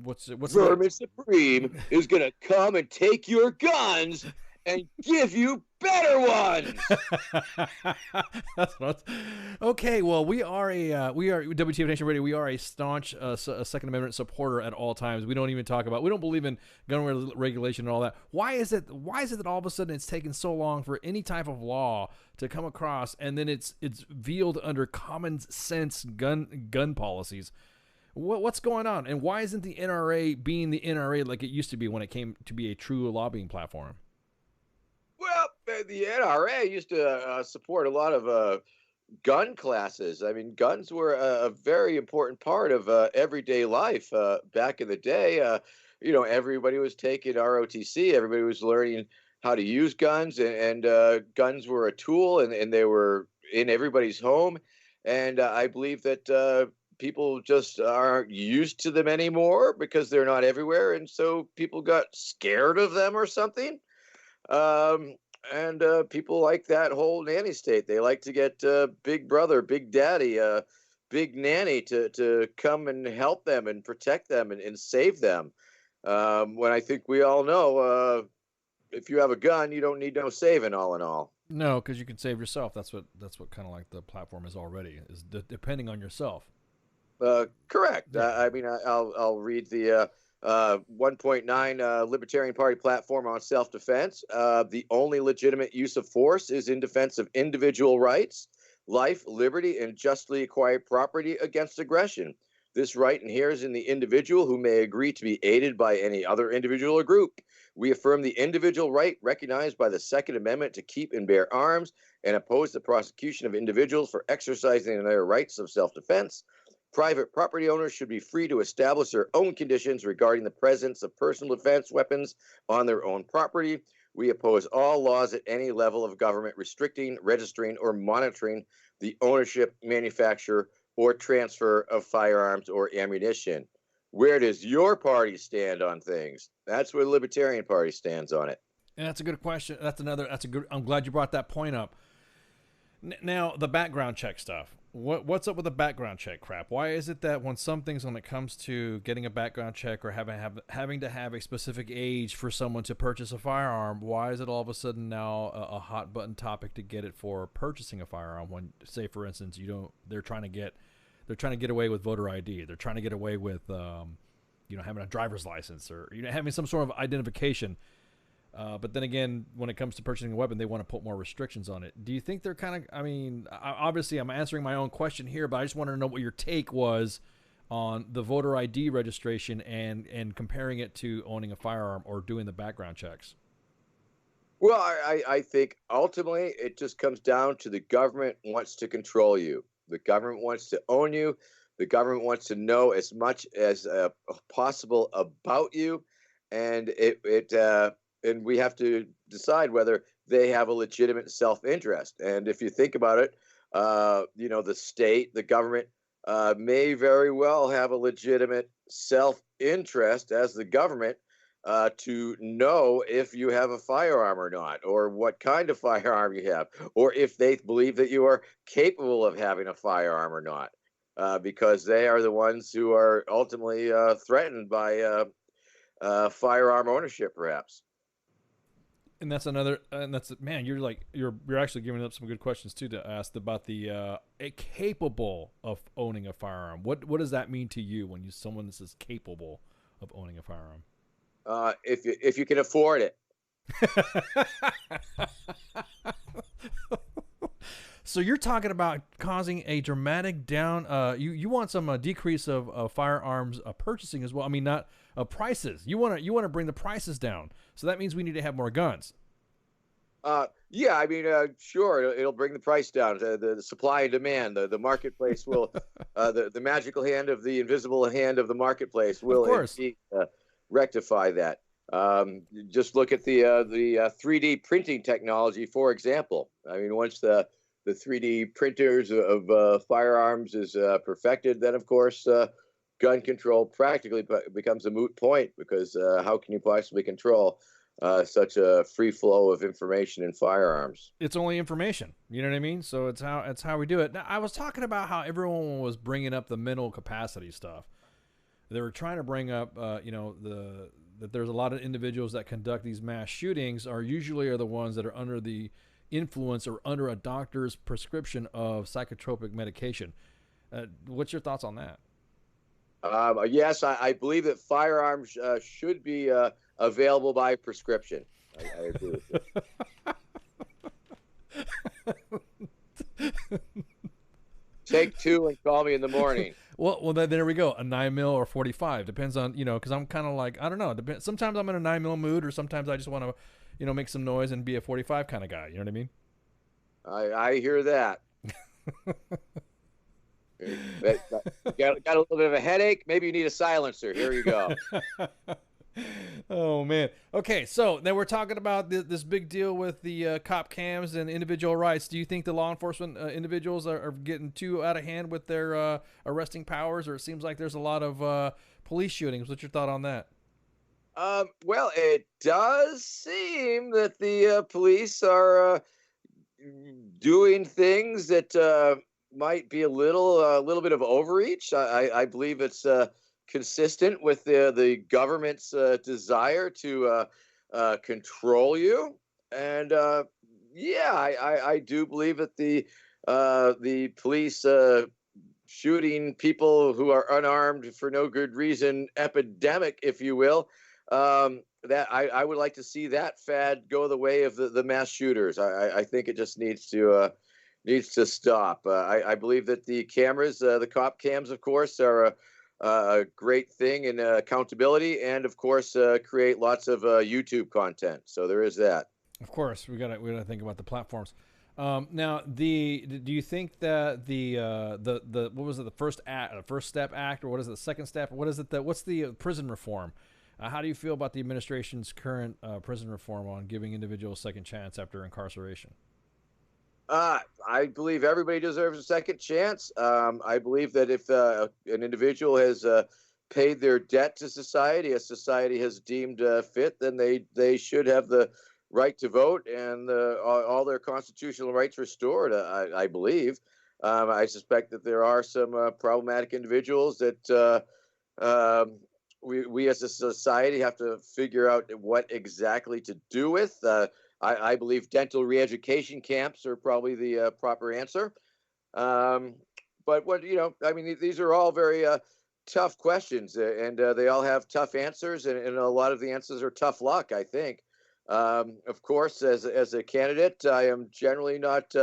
G: What's
S: Vermin Supreme is gonna come and take your guns and give you better ones.
G: That's what. Okay, well, we are WTF Nation Radio. We are a staunch Second Amendment supporter at all times. We don't believe in gun regulation and all that. Why is it that all of a sudden it's taken so long for any type of law to come across, and then it's veiled under common sense gun policies? What's going on, and why isn't the NRA being the NRA like it used to be when it came to be a true lobbying platform?
S: Well, the NRA used to support a lot of gun classes. I mean, guns were a very important part of everyday life back in the day. Everybody was taking ROTC. Everybody was learning how to use guns, and guns were a tool, and they were in everybody's home. And I believe that people just aren't used to them anymore because they're not everywhere, and so people got scared of them or something. And people like that whole nanny state. They like to get Big Brother, Big Daddy, Big Nanny to come and help them and protect them and save them. When I think we all know, if you have a gun, you don't need no saving. All in all,
G: no, because you can save yourself. That's what kind of like the platform is already, is depending on yourself.
S: Correct. I mean, I'll read the 1.9 Libertarian Party platform on self-defense. The only legitimate use of force is in defense of individual rights, life, liberty, and justly acquired property against aggression. This right inheres in the individual, who may agree to be aided by any other individual or group. We affirm the individual right recognized by the Second Amendment to keep and bear arms, and oppose the prosecution of individuals for exercising their rights of self-defense. Private property owners should be free to establish their own conditions regarding the presence of personal defense weapons on their own property. We oppose all laws at any level of government restricting, registering, or monitoring the ownership, manufacture, or transfer of firearms or ammunition. Where does your party stand on things? That's where the Libertarian Party stands on it.
G: And that's a good question. I'm glad you brought that point up. Now, the background check stuff. What's up with the background check crap? Why is it that when it comes to getting a background check or having to have a specific age for someone to purchase a firearm, why is it all of a sudden now a hot button topic to get it for purchasing a firearm? When, say, for instance, they're trying to get away with voter ID. They're trying to get away with having a driver's license or having some sort of identification. But then again, when it comes to purchasing a weapon, they want to put more restrictions on it. Do you think they're obviously I'm answering my own question here, but I just wanted to know what your take was on the voter ID registration and comparing it to owning a firearm or doing the background checks.
S: Well, I think ultimately it just comes down to the government wants to control you. The government wants to own you. The government wants to know as much as possible about you. And and we have to decide whether they have a legitimate self-interest. And if you think about it, the state, the government may very well have a legitimate self-interest as the government to know if you have a firearm or not, or what kind of firearm you have, or if they believe that you are capable of having a firearm or not, because they are the ones who are ultimately threatened by firearm ownership, perhaps.
G: And that's man, you're actually giving up some good questions too to ask about the capable of owning a firearm. What does that mean to you when someone says capable of owning a firearm?
S: If you can afford it.
G: So you're talking about causing a dramatic down. You want some decrease of firearms purchasing as well. I mean, not prices. You want to bring the prices down. So that means we need to have more guns.
S: Yeah, I mean, sure, it'll bring the price down. The supply and demand, the marketplace will, the magical hand of the invisible hand of the marketplace will indeed rectify that. Just look at the 3D printing technology, for example. I mean, once the 3D printers of firearms is perfected, then of course gun control practically becomes a moot point, because how can you possibly control such a free flow of information in firearms?
G: It's only information, you know what I mean? So it's how we do it. Now, I was talking about how everyone was bringing up the mental capacity stuff. They were trying to bring up, that there's a lot of individuals that conduct these mass shootings are the ones that are under the influence or under a doctor's prescription of psychotropic medication. What's your thoughts on that?
S: Yes, I believe that firearms should be available by prescription. I agree with you. Take two and call me in the morning.
G: Well, then there we go. A 9mm or 45 depends on, because I'm kind of like, I don't know. Sometimes I'm in a 9mm mood, or sometimes I just want to, make some noise and be a 45 kind of guy. You know what I mean?
S: I hear that. Got a little bit of a headache. Maybe you need a silencer. Here you go.
G: Oh man. Okay, so then we're talking about this big deal with the cop cams and individual rights. Do you think the law enforcement individuals are getting too out of hand with their arresting powers, or it seems like there's a lot of police shootings? What's your thought on that?
S: Well, it does seem that the police are doing things that might be a little bit of overreach. I believe it's consistent with the government's desire to control you, and I do believe that the police shooting people who are unarmed for no good reason epidemic, if you will, that I would like to see that fad go the way of the mass shooters. I think it just needs to stop. I believe that the cameras, the cop cams, of course, are a great thing in accountability, and of course create lots of YouTube content. So there is that.
G: Of course, we gotta think about the platforms. Now, do you think that the what was it, the First Step Act, or what is it, the Second Step, or what is it, what's the prison reform? How do you feel about the administration's current prison reform on giving individuals a second chance after incarceration?
S: I believe everybody deserves a second chance. I believe that if an individual has paid their debt to society, as society has deemed fit, then they should have the right to vote and all their constitutional rights restored, I believe. I suspect that there are some problematic individuals that we as a society have to figure out what exactly to do with. I believe dental re-education camps are probably the proper answer. But these are all very tough questions, and they all have tough answers, and a lot of the answers are tough luck, I think. Of course, as a candidate, I am generally not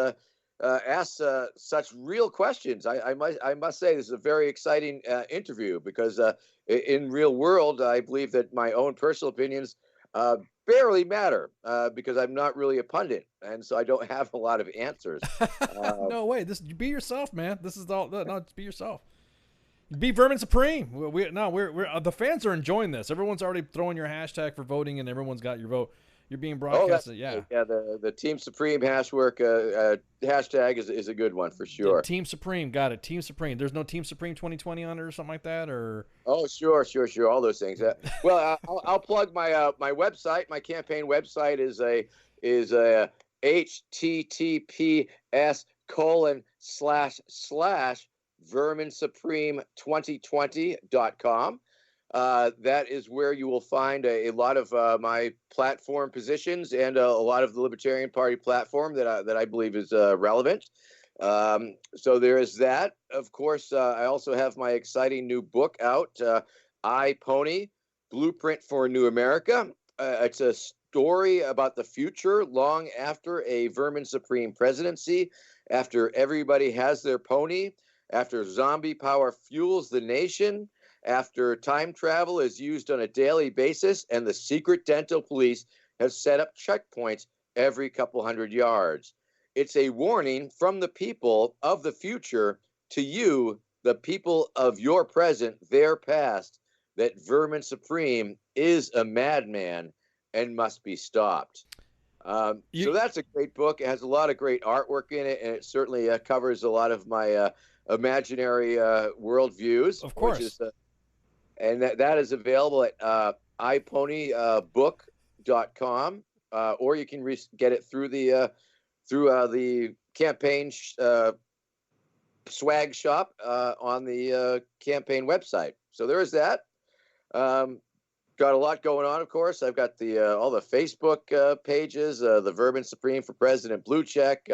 S: asked such real questions. I must say this is a very exciting interview, because in real world, I believe that my own personal opinions barely matter, because I'm not really a pundit, and so I don't have a lot of answers.
G: No way. Be yourself, man. This is all. No, just be yourself. Be Vermin Supreme. We're the fans are enjoying this. Everyone's already throwing your hashtag for voting, and everyone's got your vote. You're being broadcasted. Yeah.
S: The Team Supreme hashtag is a good one for sure.
G: Team Supreme, got it. Team Supreme. There's no Team Supreme 2020 on it or something like that, or.
S: Oh, sure. All those things. Well, I'll plug my my website. My campaign website is a https://verminsupreme2020.com. That is where you will find a lot of my platform positions and a lot of the Libertarian Party platform that I believe is relevant. So there is that. Of course, I also have my exciting new book out, I, Pony, Blueprint for a New America. It's a story about the future long after a Vermin Supreme presidency, after everybody has their pony, after zombie power fuels the nation, after time travel is used on a daily basis, and the secret dental police have set up checkpoints every couple hundred yards. It's a warning from the people of the future to you, the people of your present, their past, that Vermin Supreme is a madman and must be stopped. So that's a great book. It has a lot of great artwork in it, and it certainly covers a lot of my imaginary worldviews.
G: Of course.
S: And that is available at iPonybook.com, or you can get it through the campaign swag shop on the campaign website. So there is that. Got a lot going on, of course. I've got all the Facebook pages, the Vermin Supreme for President Blue Check.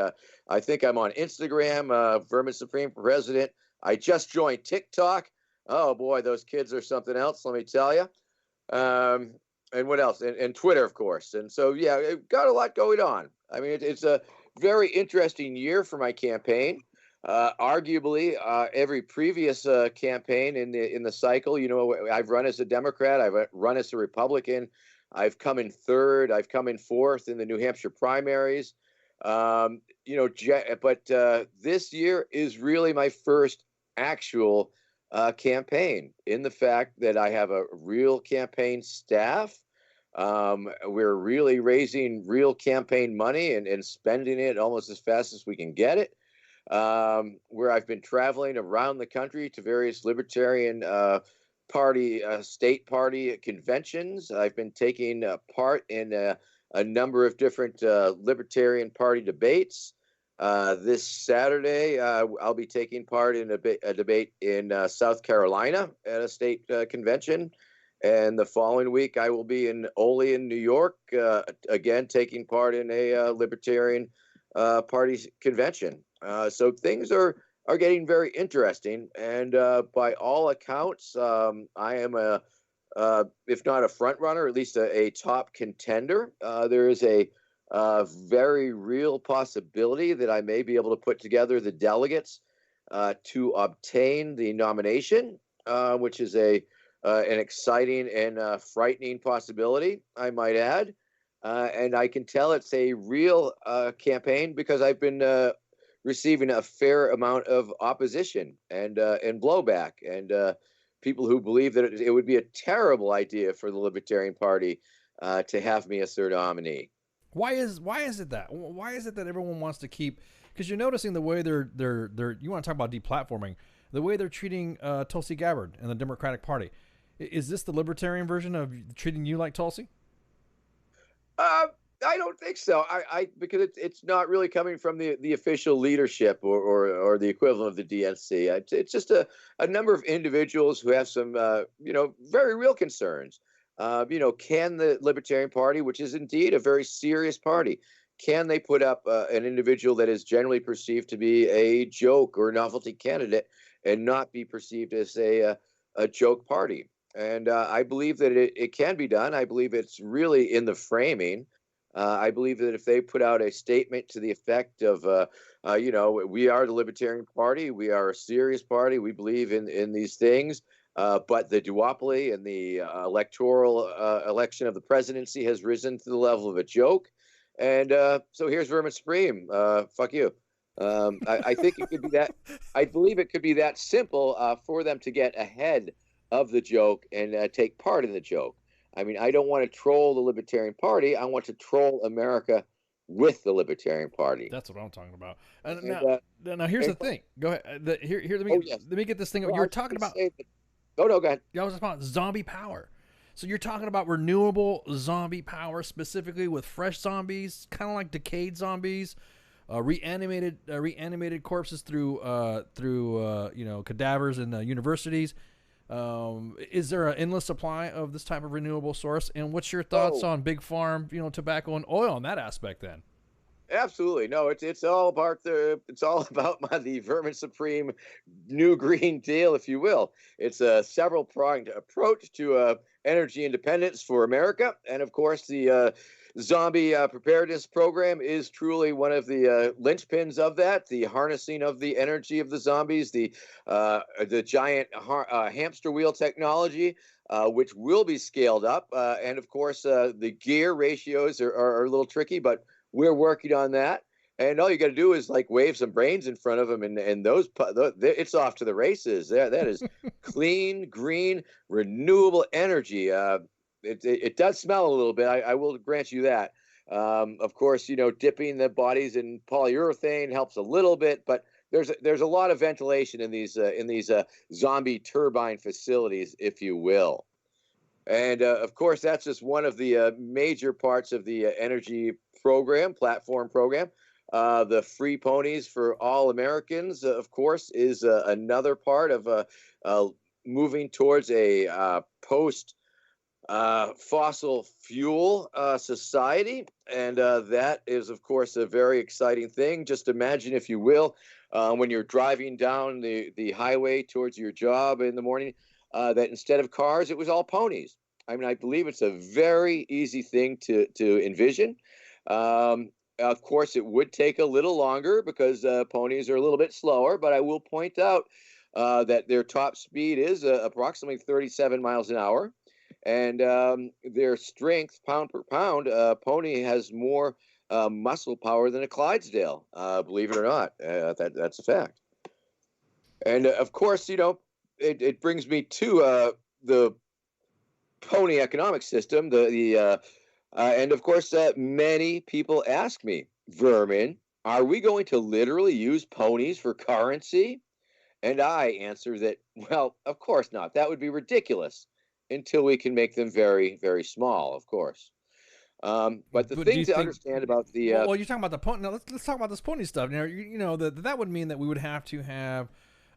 S: I think I'm on Instagram, Vermin Supreme for President. I just joined TikTok. Oh boy, those kids are something else, let me tell you. And what else? And Twitter, of course. And so, yeah, it got a lot going on. I mean, it's a very interesting year for my campaign. Arguably, every previous campaign in the cycle, I've run as a Democrat, I've run as a Republican, I've come in third, I've come in fourth in the New Hampshire primaries. But this year is really my first actual campaign, in the fact that I have a real campaign staff. We're really raising real campaign money and spending it almost as fast as we can get it. Where I've been traveling around the country to various Libertarian Party, state party conventions. I've been taking part in a number of different Libertarian Party debates. This Saturday, I'll be taking part in a debate in South Carolina at a state convention. And the following week, I will be in Olean, New York, again, taking part in a Libertarian Party convention. So things are are getting very interesting. And by all accounts, I am if not a front runner, at least a top contender. There is a very real possibility that I may be able to put together the delegates to obtain the nomination, which is an exciting and frightening possibility, I might add. And I can tell it's a real campaign because I've been receiving a fair amount of opposition and blowback, and people who believe that it would be a terrible idea for the Libertarian Party to have me as their nominee.
G: Why is it that? Why is it that everyone wants to keep? Because you're noticing the way they're you want to talk about deplatforming, the way they're treating Tulsi Gabbard and the Democratic Party. Is this the Libertarian version of treating you like Tulsi?
S: I don't think so. Because it's not really coming from the official leadership or the equivalent of the DNC. It's just a number of individuals who have some very real concerns. Can the Libertarian Party, which is indeed a very serious party, can they put up an individual that is generally perceived to be a joke or novelty candidate and not be perceived as a joke party? And I believe that it can be done. I believe it's really in the framing. I believe that if they put out a statement to the effect of, we are the Libertarian Party, we are a serious party, we believe in these things, but the duopoly and the electoral election of the presidency has risen to the level of a joke. And so here's Vermin Supreme. Fuck you. I think it could be that. I believe it could be that simple for them to get ahead of the joke and take part in the joke. I mean, I don't want to troll the Libertarian Party. I want to troll America with the Libertarian Party.
G: That's what I'm talking about. Now here's the thing. Go ahead. Let me get this thing. You're talking about.
S: Go ahead.
G: I was talking about zombie power. So you're talking about renewable zombie power, specifically with fresh zombies, kind of like decayed zombies, reanimated corpses through cadavers in universities. Is there an endless supply of this type of renewable source? And what's your thoughts on big farm, tobacco and oil on that aspect then?
S: Absolutely. No, it's all about the Vermin Supreme New Green Deal, if you will. It's a several pronged approach to energy independence for America. And of course, the zombie preparedness program is truly one of the linchpins of that. The harnessing of the energy of the zombies, the giant hamster wheel technology, which will be scaled up. And of course, the gear ratios are a little tricky, but we're working on that. And all you got to do is wave some brains in front of them, and it's off to the races. That is clean, green, renewable energy. It does smell a little bit. I will grant you that. Of course, dipping the bodies in polyurethane helps a little bit, but there's a lot of ventilation in these zombie turbine facilities, if you will. And of course, that's just one of the major parts of the energy platform program. The free ponies for all Americans, of course, is another part of moving towards a post fossil fuel society. And that is, of course, a very exciting thing. Just imagine, if you will, when you're driving down the highway towards your job in the morning, that instead of cars, it was all ponies. I mean, I believe it's a very easy thing to envision. Of course, it would take a little longer because ponies are a little bit slower, but I will point out that their top speed is approximately 37 miles an hour. And their strength, pound per pound, pony has more muscle power than a Clydesdale, believe it or not. That's a fact. And of course, it brings me to the pony economic system. And of course, many people ask me, Vermin, are we going to literally use ponies for currency? And I answer that, well, of course not. That would be ridiculous. Until we can make them very, very small, of course. But the thing to understand about the
G: well, you're talking about the pony. Now let's talk about this pony stuff. Now, that would mean that we would have to have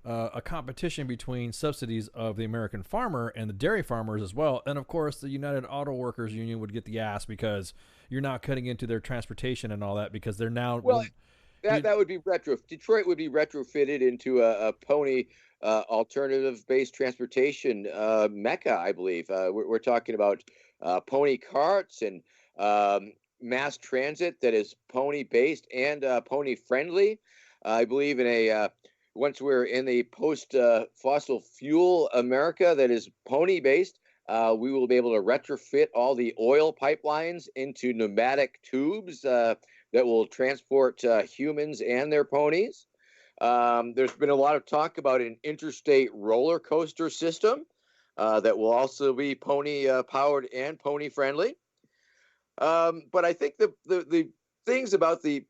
G: a competition between subsidies of the American farmer and the dairy farmers as well. And of course, the United Auto Workers Union would get the ass because you're not cutting into their transportation and all that, because they're now
S: That would be retro. Detroit would be retrofitted into a pony alternative-based transportation mecca, I believe. We're talking about pony carts and mass transit that is pony-based and pony-friendly. I believe in a once we're in the post-fossil fuel America that is pony-based, we will be able to retrofit all the oil pipelines into pneumatic tubes that will transport humans and their ponies. There's been a lot of talk about an interstate roller coaster system that will also be pony powered and pony friendly. But I think the things about the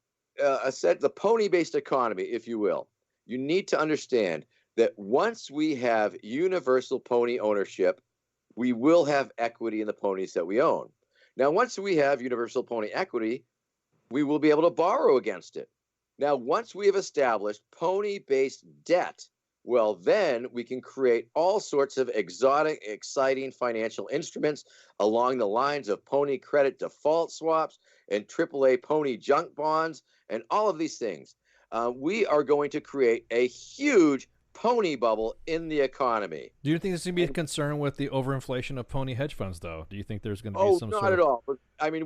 S: pony-based economy, if you will, you need to understand that once we have universal pony ownership, we will have equity in the ponies that we own. Now, once we have universal pony equity, we will be able to borrow against it. Now, once we have established pony-based debt, well, then we can create all sorts of exotic, exciting financial instruments along the lines of pony credit default swaps and AAA pony junk bonds and all of these things. We are going to create a huge pony bubble in the economy.
G: Do you think there's going to be a concern with the overinflation of pony hedge funds, though? Do you think there's going to be some
S: not
G: sort
S: at all. I mean,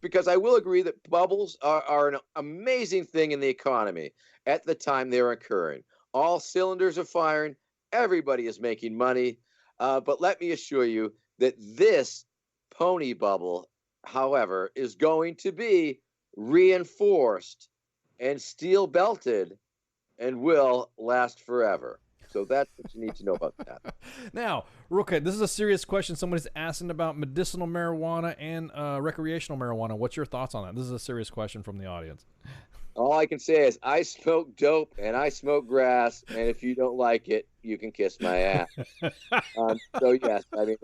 S: because I will agree that bubbles are an amazing thing in the economy at the time they're occurring. All cylinders are firing. Everybody is making money. But let me assure you that this pony bubble, however, is going to be reinforced and steel belted and will last forever. So that's what you need to know about that.
G: Now, real quick, this is a serious question. Somebody's asking about medicinal marijuana and recreational marijuana. What's your thoughts on that? This is a serious question from the audience.
S: All I can say is I smoke dope and I smoke grass, and if you don't like it, you can kiss my ass. So yes, I mean,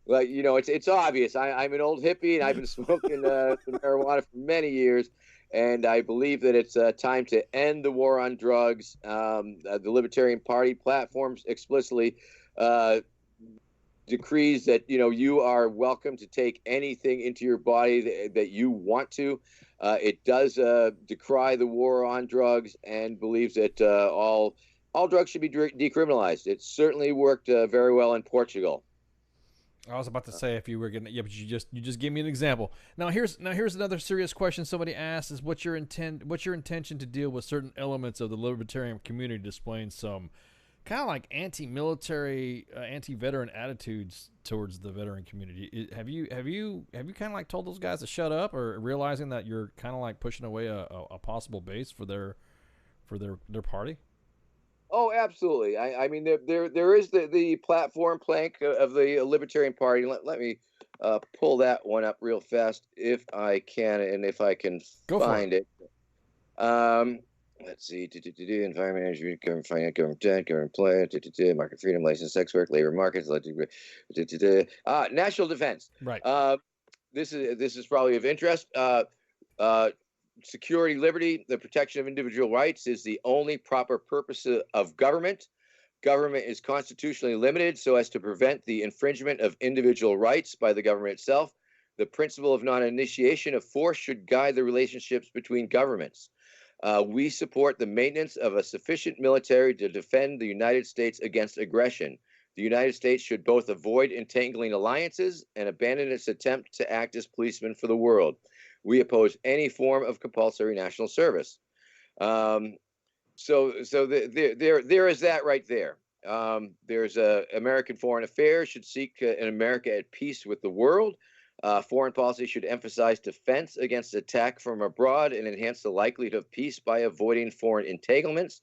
S: like it's obvious. I'm an old hippie, and I've been smoking some marijuana for many years. And I believe that it's time to end the war on drugs. The Libertarian Party platforms explicitly decrees that you are welcome to take anything into your body that you want to. It does decry the war on drugs and believes that all drugs should be decriminalized. It certainly worked very well in Portugal.
G: I was about to say if you were gonna, but you just gave me an example. Now here's another serious question somebody asked: is what's your intention to deal with certain elements of the libertarian community displaying some kind of like anti-military, anti-veteran attitudes towards the veteran community? Have you kind of like told those guys to shut up, or realizing that you're kind of like pushing away a possible base for their party?
S: Oh, absolutely. I mean, there is the platform plank of the Libertarian Party. Let me pull that one up real fast if I can, and if I can find it. Let's see. Environment, energy, government finance, government debt, government play, market freedom, license, sex work, labor markets, national defense.
G: Right.
S: This is probably of interest. Security, liberty, the protection of individual rights is the only proper purpose of government. Government is constitutionally limited so as to prevent the infringement of individual rights by the government itself. The principle of non-initiation of force should guide the relationships between governments. We support the maintenance of a sufficient military to defend the United States against aggression. The United States should both avoid entangling alliances and abandon its attempt to act as policemen for the world. We oppose any form of compulsory national service. So there is that right there. There's American foreign affairs should seek an America at peace with the world. Foreign policy should emphasize defense against attack from abroad and enhance the likelihood of peace by avoiding foreign entanglements.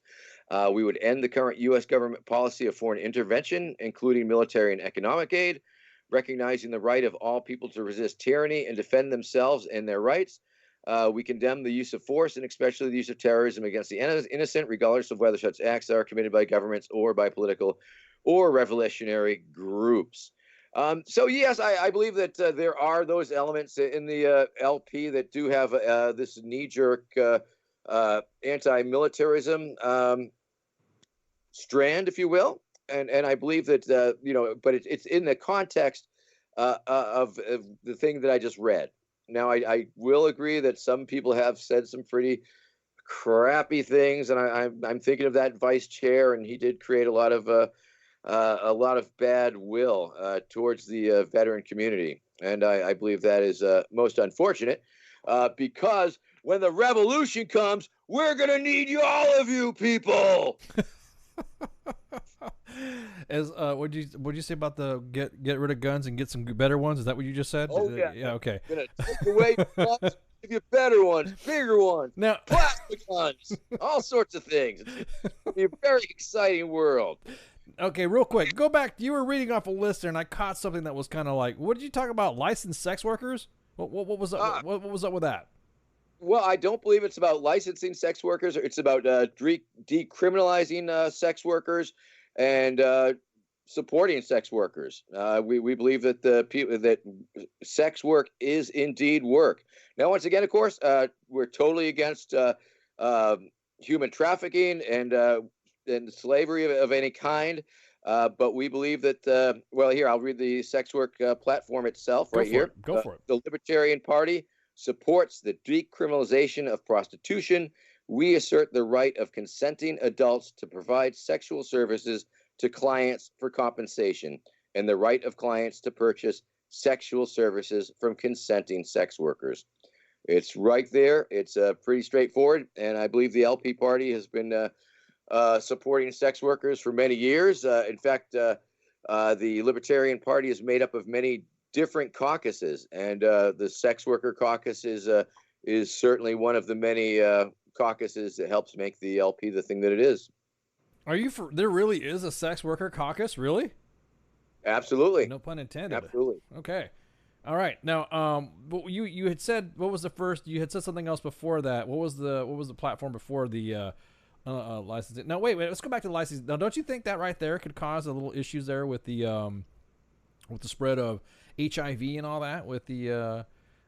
S: We would end the current U.S. government policy of foreign intervention, including military and economic aid, recognizing the right of all people to resist tyranny and defend themselves and their rights. We condemn the use of force and especially the use of terrorism against the innocent, regardless of whether such acts are committed by governments or by political or revolutionary groups. So, yes, I believe that there are those elements in the LP that do have this knee-jerk anti-militarism strand, if you will. And I believe that, but it's in the context of the thing that I just read. Now, I will agree that some people have said some pretty crappy things, and I'm thinking of that vice chair, and he did create a lot of bad will towards the veteran community, and I believe that is most unfortunate because when the revolution comes, we're gonna need all of you people.
G: As what'd you say about the get rid of guns and get some better ones? Is that what you just said?
S: Oh yeah.
G: Yeah. Okay.
S: Gonna take away guns, give you better ones, bigger ones,
G: now
S: plastic guns, all sorts of things. It's gonna be a very exciting world.
G: Okay, real quick, go back. You were reading off a list there, and I caught something that was kind of like, what did you talk about? Licensed sex workers? What was up? What was up with that?
S: Well, I don't believe it's about licensing sex workers. It's about decriminalizing sex workers and supporting sex workers. We believe that that sex work is indeed work. Now, once again, of course, we're totally against human trafficking and slavery of any kind. But we believe that, well, here, I'll read the sex work platform itself right here.
G: Go for it.
S: The Libertarian Party supports the decriminalization of prostitution. We assert the right of consenting adults to provide sexual services to clients for compensation and the right of clients to purchase sexual services from consenting sex workers. It's right there. It's pretty straightforward. And I believe the LP Party has been supporting sex workers for many years. In fact, the Libertarian Party is made up of many different caucuses, and the sex worker caucus is certainly one of the many caucuses that helps make the LP the thing that it is.
G: Are you there really is a sex worker caucus? Really?
S: Absolutely.
G: No pun intended.
S: Absolutely.
G: Okay. All right. Now, you had said, what was the first? You had said something else before that. What was the platform before the licensing? Now, wait. Let's go back to the licensing. Now, don't you think that right there could cause a little issues there with the spread of HIV and all that? With the, I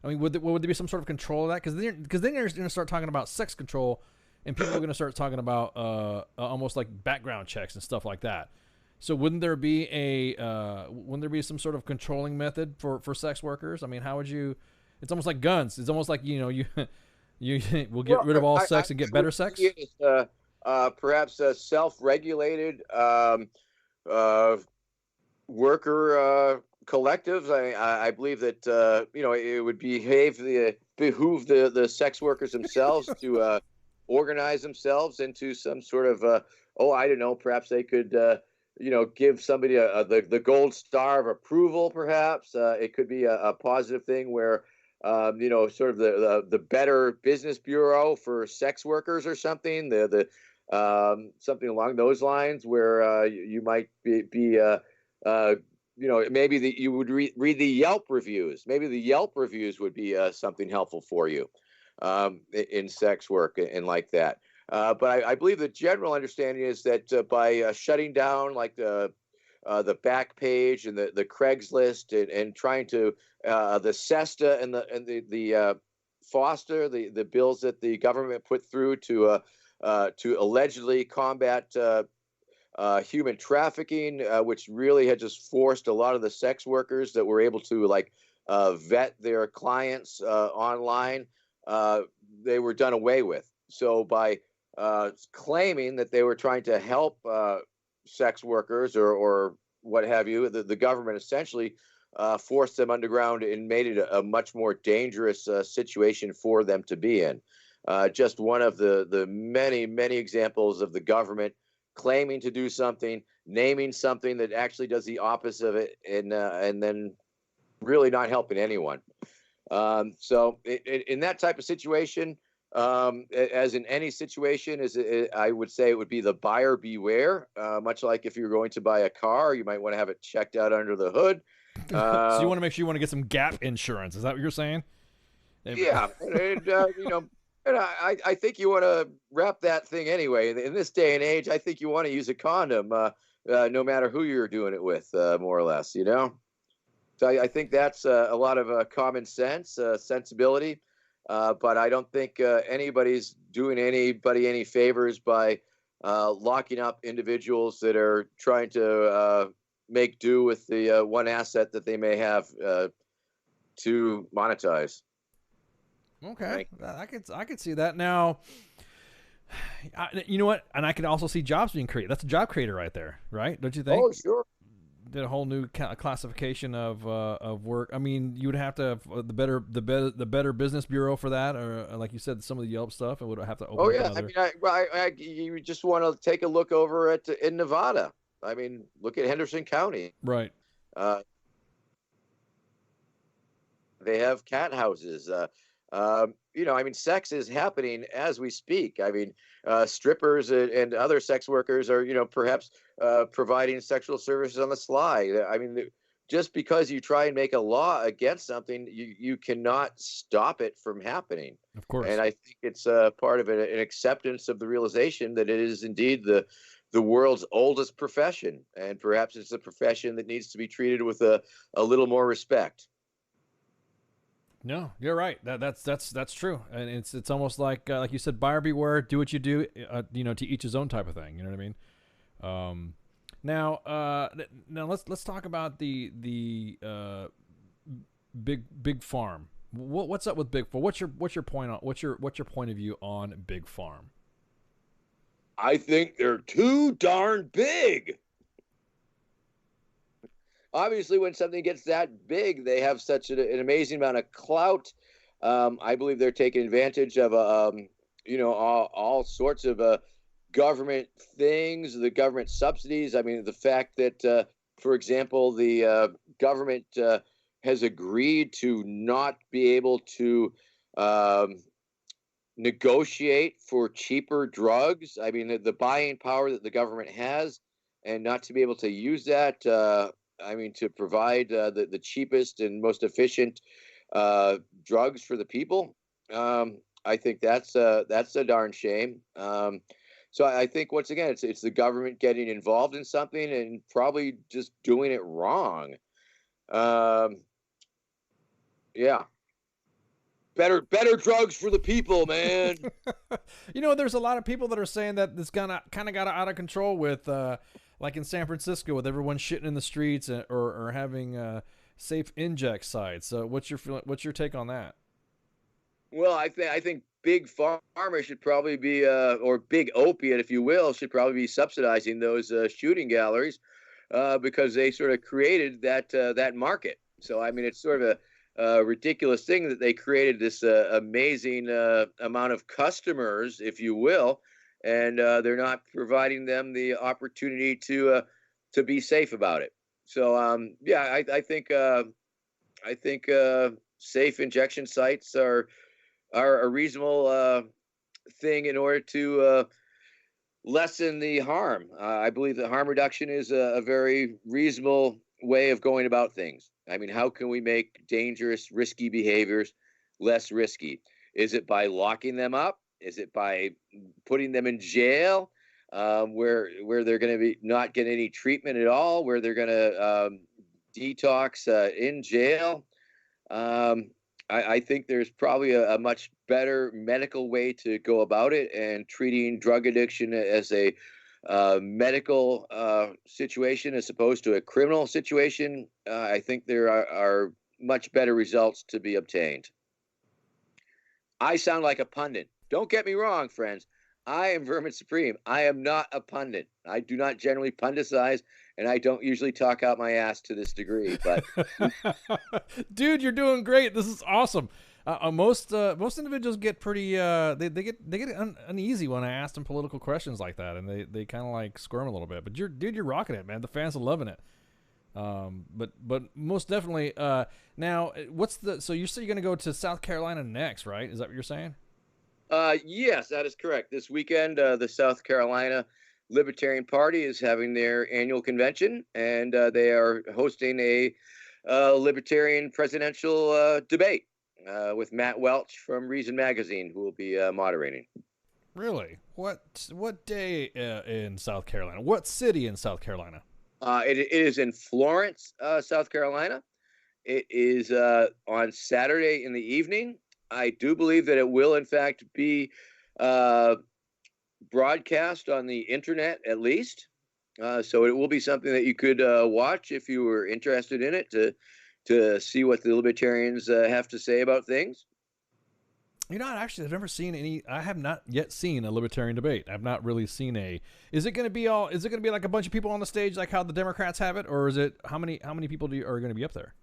G: mean, would there be some sort of control of that? Because then you're going to start talking about sex control, and people are going to start talking about almost like background checks and stuff like that. So wouldn't there be some sort of controlling method for sex workers? I mean, how would you? It's almost like guns. It's almost like you will get rid of all sex and get better sex.
S: Perhaps self-regulated worker collectives. I believe that it would behoove the sex workers themselves to organize themselves into some sort of I don't know. Perhaps they could. Give somebody the gold star of approval, perhaps. It could be a positive thing where, sort of the Better Business Bureau for sex workers or something, something along those lines where you might be maybe you would read the Yelp reviews. Maybe the Yelp reviews would be something helpful for you in sex work and like that. But I believe the general understanding is that by shutting down like the back page and the Craigslist and trying to the SESTA and the FOSTA, the bills that the government put through to allegedly combat human trafficking, which really had just forced a lot of the sex workers that were able to vet their clients online, they were done away with. So by claiming that they were trying to help sex workers or what have you, the government essentially forced them underground and made it a much more dangerous situation for them to be in. Just one of the many, many examples of the government claiming to do something, naming something that actually does the opposite of it, and then really not helping anyone. So in that type of situation, as in any situation, I would say it would be the buyer beware. Much like if you're going to buy a car, you might want to have it checked out under the hood.
G: So you want to make sure you want to get some gap insurance. Is that what you're saying?
S: Yeah, and I think you want to wrap that thing anyway. In this day and age, I think you want to use a condom, no matter who you're doing it with, more or less. So I think that's a lot of common sense, sensibility. But I don't think anybody's doing anybody any favors by locking up individuals that are trying to make do with the one asset that they may have to monetize.
G: Okay, I could see that. Now, You know what? And I could also see jobs being created. That's a job creator right there, right? Don't you think?
S: Oh, sure.
G: Did a whole new classification of work. I mean, you would have to have the better Business Bureau for that, or like you said, some of the Yelp stuff, and would have to open.
S: Oh
G: up
S: yeah,
G: another...
S: you just want to take a look over in Nevada. I mean, look at Henderson County.
G: Right.
S: They have cat houses. I mean, sex is happening as we speak. I mean, strippers and other sex workers are, perhaps providing sexual services on the sly. I mean, just because you try and make a law against something, you cannot stop it from happening.
G: Of course.
S: And I think it's part of an acceptance of the realization that it is indeed the world's oldest profession, and perhaps it's a profession that needs to be treated with a little more respect.
G: No, you're right. That's true, and it's almost like you said, buyer beware. Do what you do, to each his own type of thing. You know what I mean? Now let's talk about the big farm. What's up with big farm? What's your point of view on big farm?
S: I think they're too darn big. Obviously, when something gets that big, they have such an amazing amount of clout. I believe they're taking advantage of, all sorts of government things, the government subsidies. I mean, the fact that, for example, the government has agreed to not be able to negotiate for cheaper drugs. I mean, the buying power that the government has, and not to be able to use that. To provide the cheapest and most efficient drugs for the people. I think that's a darn shame. So I think, once again, it's the government getting involved in something and probably just doing it wrong. Yeah. Better drugs for the people, man.
G: There's a lot of people that are saying that this kind of got out of control with, like in San Francisco, with everyone shitting in the streets or having safe inject sites. So what's your take on that?
S: Well, I think big pharma should probably be, or big opiate, if you will, should probably be subsidizing those shooting galleries because they sort of created that market. So I mean, it's sort of a ridiculous thing that they created this amazing amount of customers, if you will, and they're not providing them the opportunity to be safe about it. So I think safe injection sites are a reasonable thing in order to lessen the harm. I believe that harm reduction is a very reasonable way of going about things. I mean, how can we make dangerous, risky behaviors less risky? Is it by locking them up? Is it by putting them in jail, where they're going to be not getting any treatment at all, where they're going to detox in jail? I think there's probably a much better medical way to go about it, and treating drug addiction as a medical situation as opposed to a criminal situation. I think there are much better results to be obtained. I sound like a pundit. Don't get me wrong, friends. I am Vermin Supreme. I am not a pundit. I do not generally pundicize, and I don't usually talk out my ass to this degree. But
G: dude, you're doing great. This is awesome. Most individuals get pretty they get uneasy when I ask them political questions like that, and they kind of like squirm a little bit. But you're rocking it, man. The fans are loving it. But most definitely. Now, so you say you're going to go to South Carolina next, right? Is that what you're saying?
S: Yes, that is correct. This weekend, the South Carolina Libertarian Party is having their annual convention, and they are hosting a Libertarian presidential debate with Matt Welch from Reason Magazine, who will be moderating.
G: Really? What day in South Carolina? What city in South Carolina?
S: It is in Florence, South Carolina. It is on Saturday in the evening. I do believe that it will, in fact, be broadcast on the internet, at least. So it will be something that you could watch if you were interested in it, to see what the Libertarians have to say about things.
G: You know, actually, I've never seen any. I have not yet seen a libertarian debate. I've not really seen a. Is it going to be all? Is it going to be like a bunch of people on the stage, like how the Democrats have it, or is it how many people are going to be up there?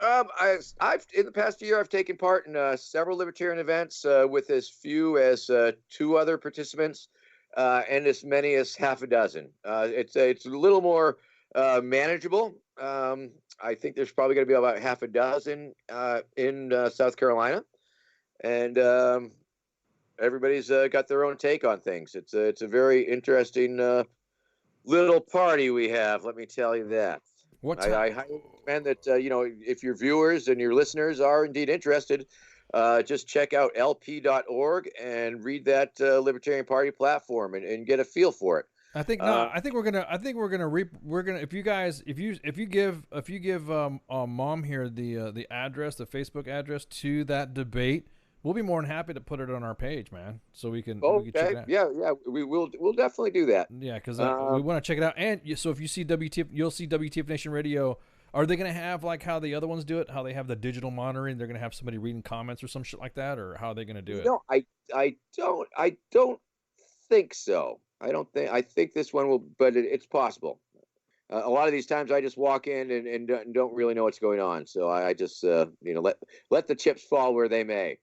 S: I've in the past year I've taken part in several libertarian events with as few as 2 other participants, and as many as half a dozen. It's a little more manageable. I think there's probably going to be about half a dozen in South Carolina. And everybody's got their own take on things. It's a very interesting little party we have. Let me tell you that. I highly recommend that if your viewers and your listeners are indeed interested, just check out lp.org and read that Libertarian Party platform and get a feel for it.
G: I think no. I think we're gonna. If you give Mom here the address, the Facebook address to that debate. We'll be more than happy to put it on our page, man, so we can check it out.
S: Yeah, we'll definitely do that.
G: Yeah, because we want to check it out. And so if you see WTF, you'll see WTF Nation Radio. Are they going to have like how the other ones do it? How they have the digital monitoring? They're going to have somebody reading comments or some shit like that, or how are they going to do it?
S: No, I don't think so. I think this one will, but it's possible. A lot of these times I just walk in and don't really know what's going on, so I just let the chips fall where they may.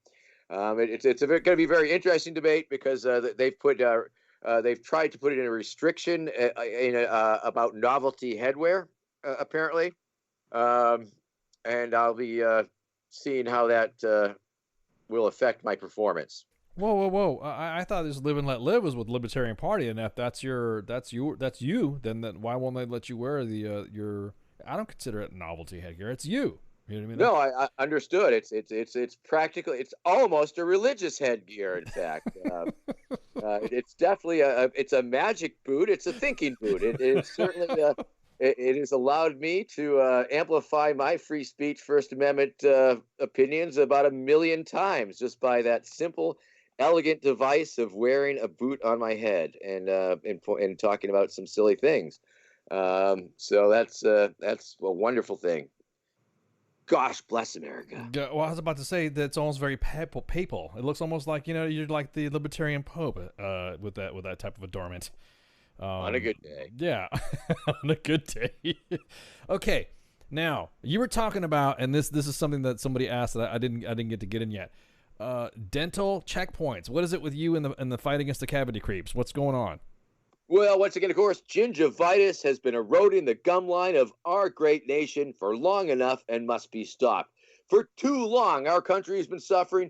S: It's going to be a very interesting debate because they've tried to put it in a restriction about novelty headwear, apparently, and I'll be seeing how that will affect my performance.
G: Whoa! I thought this Live and Let Live was with Libertarian Party, and if that's you, then why won't they let you wear the your? I don't consider it novelty headgear. It's you. You know what I mean?
S: No, I understood. It's practically, it's almost a religious headgear. In fact, it's definitely it's a magic boot. It's a thinking boot. It certainly it has allowed me to amplify my free speech, First Amendment opinions about 1 million times just by that simple, elegant device of wearing a boot on my head and talking about some silly things. So that's a wonderful thing. Gosh bless America.
G: Yeah, well, I was about to say that it's almost very papal. It looks almost like you're like the Libertarian Pope with that type of adornment.
S: On a good day.
G: Yeah, on a good day. Okay, now you were talking about, and this is something that somebody asked that I didn't get to get in yet. Dental checkpoints. What is it with you in the fight against the cavity creeps? What's going on?
S: Well, once again, of course, gingivitis has been eroding the gum line of our great nation for long enough and must be stopped. For too long, our country has been suffering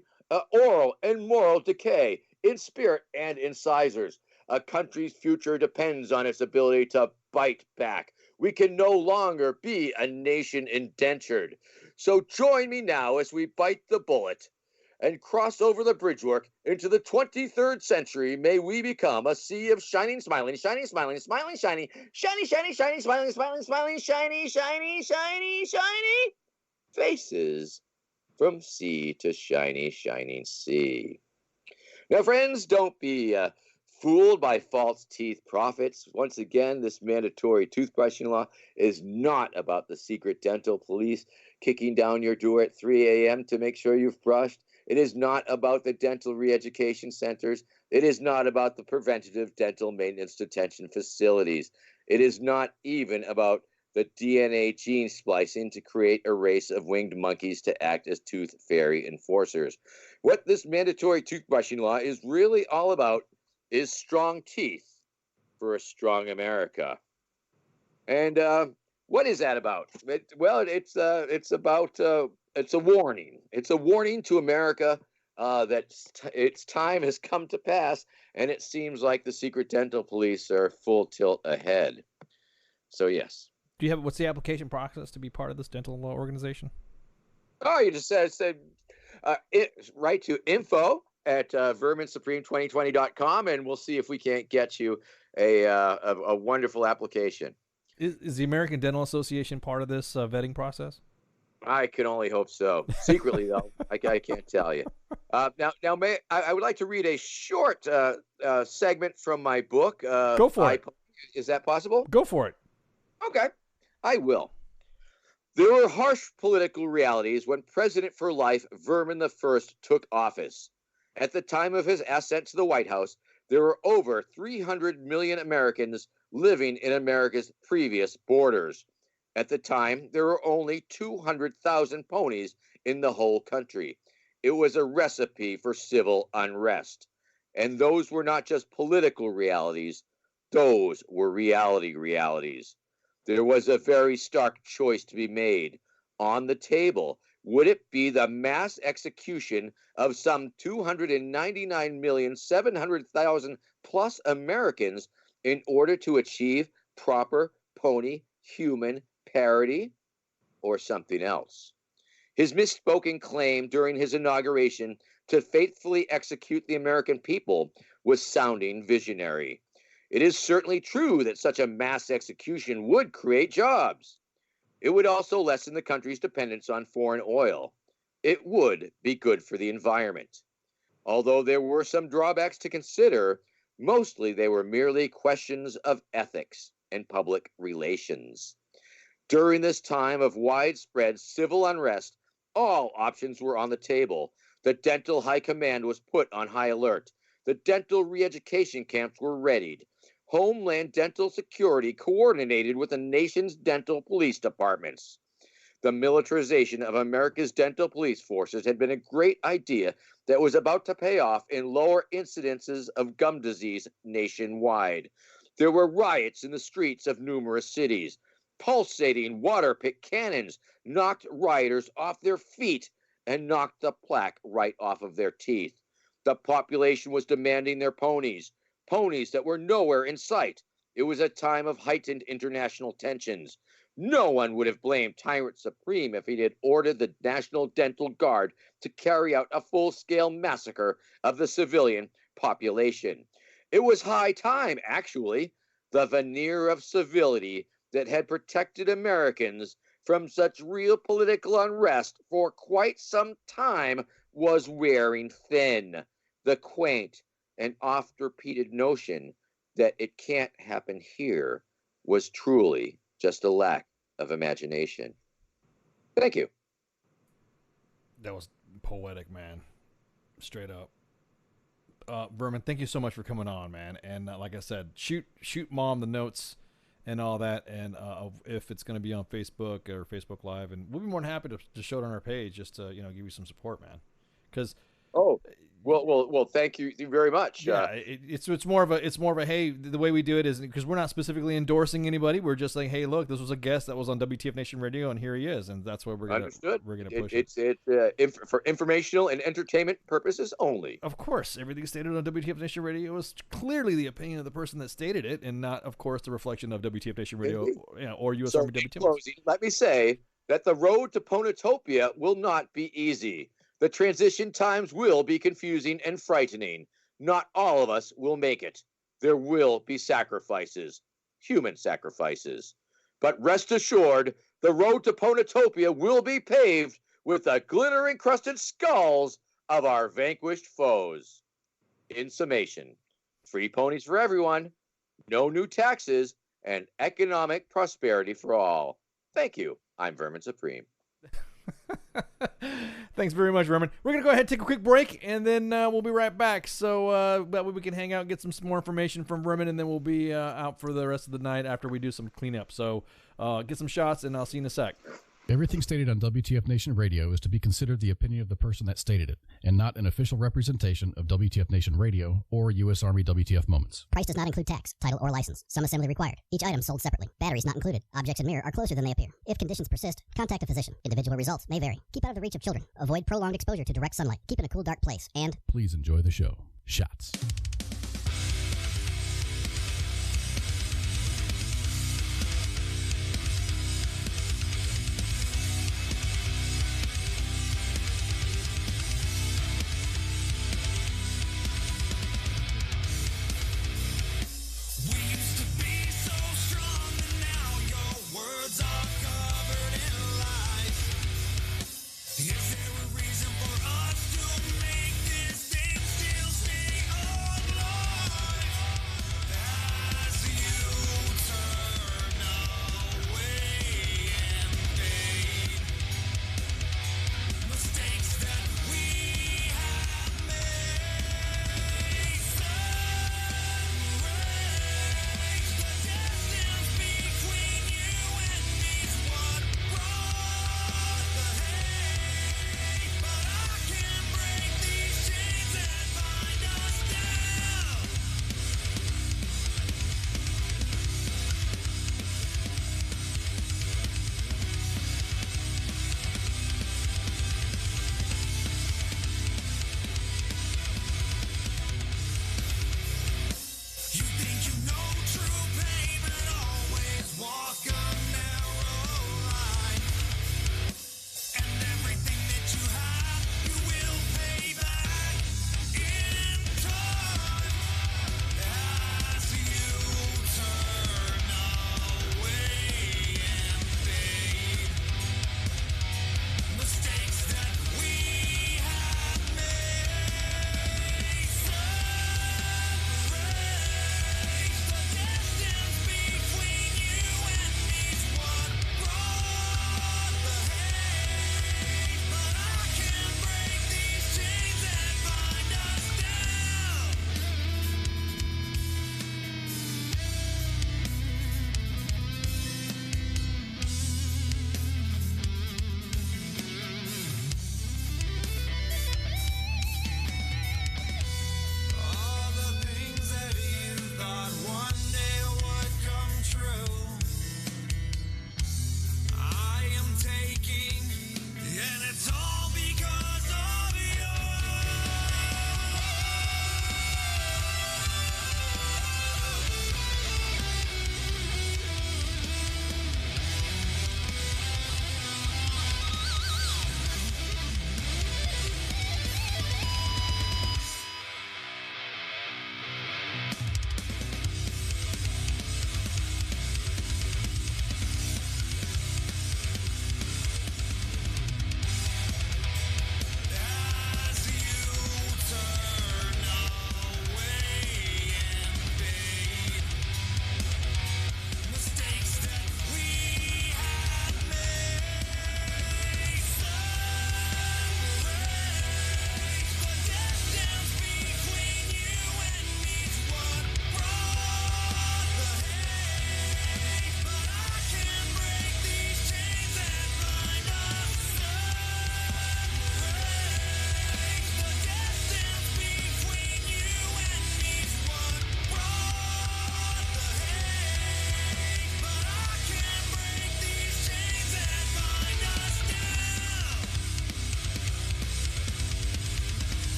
S: oral and moral decay in spirit and incisors. A country's future depends on its ability to bite back. We can no longer be a nation indentured. So join me now as we bite the bullet and cross over the bridgework into the 23rd century. May we become a sea of shining, smiling, shining, smiling, smiling, shiny, shiny, shiny, shiny, smiling, smiling, smiling, shiny, shiny, shiny, shiny faces from sea to shiny, shining sea. Now, friends, don't be fooled by false teeth prophets. Once again, this mandatory toothbrushing law is not about the secret dental police kicking down your door at 3 a.m. to make sure you've brushed. It is not about the dental re-education centers. It is not about the preventative dental maintenance detention facilities. It is not even about the DNA gene splicing to create a race of winged monkeys to act as tooth fairy enforcers. What this mandatory toothbrushing law is really all about is strong teeth for a strong America. And what is that about? It's about... It's a warning. It's a warning to America that its time has come to pass, and it seems like the secret dental police are full tilt ahead. So, yes.
G: What's the application process to be part of this dental law organization?
S: Oh, you just write to info@verminsupreme2020.com, and we'll see if we can't get you a wonderful application.
G: Is the American Dental Association part of this vetting process?
S: I can only hope so. Secretly, though, I can't tell you. Now, I would like to read a short segment from my book.
G: Go for it.
S: Is that possible?
G: Go for it.
S: Okay, I will. There were harsh political realities when President for Life Vermin I took office. At the time of his ascent to the White House, there were over 300 million Americans living in America's previous borders. At the time, there were only 200,000 ponies in the whole country. It was a recipe for civil unrest. And those were not just political realities, those were realities. There was a very stark choice to be made. On the table, would it be the mass execution of some 299,700,000 plus Americans in order to achieve proper pony-human parity, or something else? His misspoken claim during his inauguration to faithfully execute the American people was sounding visionary. It is certainly true that such a mass execution would create jobs. It would also lessen the country's dependence on foreign oil. It would be good for the environment. Although there were some drawbacks to consider, mostly they were merely questions of ethics and public relations. During this time of widespread civil unrest, all options were on the table. The dental high command was put on high alert. The dental re-education camps were readied. Homeland Dental Security coordinated with the nation's dental police departments. The militarization of America's dental police forces had been a great idea that was about to pay off in lower incidences of gum disease nationwide. There were riots in the streets of numerous cities. Pulsating water pick cannons knocked rioters off their feet and knocked the plaque right off of their teeth. The population was demanding their ponies that were nowhere in sight. It was a time of heightened international tensions. No one would have blamed Tyrant Supreme if he had ordered the National Dental Guard to carry out a full-scale massacre of the civilian population. It was high time, actually. The veneer of civility that had protected Americans from such real political unrest for quite some time was wearing thin. The quaint and oft-repeated notion that it can't happen here was truly just a lack of imagination. Thank you.
G: That was poetic, man. Straight up. Vermin, thank you so much for coming on, man. And like I said, shoot Mom the notes and all that, and if it's going to be on Facebook or Facebook Live, and we'll be more than happy to show it on our page, just to give you some support, man. Because
S: well, thank you very much.
G: Yeah, it's more of a hey, the way we do it is because we're not specifically endorsing anybody. We're just like, hey, look, this was a guest that was on WTF Nation Radio, and here he is, and that's why we're gonna push it.
S: It's for informational and entertainment purposes only.
G: Of course, everything stated on WTF Nation Radio is clearly the opinion of the person that stated it, and not, of course, the reflection of WTF Nation Radio or US Army WTF.
S: Closing, let me say that the road to Ponotopia will not be easy. The transition times will be confusing and frightening. Not all of us will make it. There will be sacrifices, human sacrifices. But rest assured, the road to Ponotopia will be paved with the glitter-encrusted skulls of our vanquished foes. In summation, free ponies for everyone, no new taxes, and economic prosperity for all. Thank you. I'm Vermin Supreme.
G: Thanks very much, Vermin. We're going to go ahead and take a quick break, and then we'll be right back. So that way we can hang out and get some more information from Vermin, and then we'll be out for the rest of the night after we do some cleanup. So get some shots, and I'll see you in a sec.
Q: Everything stated on WTF Nation Radio is to be considered the opinion of the person that stated it, and not an official representation of WTF Nation Radio or U.S. Army WTF Moments.
R: Price does not include tax, title, or license. Some assembly required. Each item sold separately. Batteries not included. Objects in mirror are closer than they appear. If conditions persist, contact a physician. Individual results may vary. Keep out of the reach of children. Avoid prolonged exposure to direct sunlight. Keep in a cool, dark place. And
Q: please enjoy the show. Shots.
L: Is there a reason for us to make this thing still stay alive?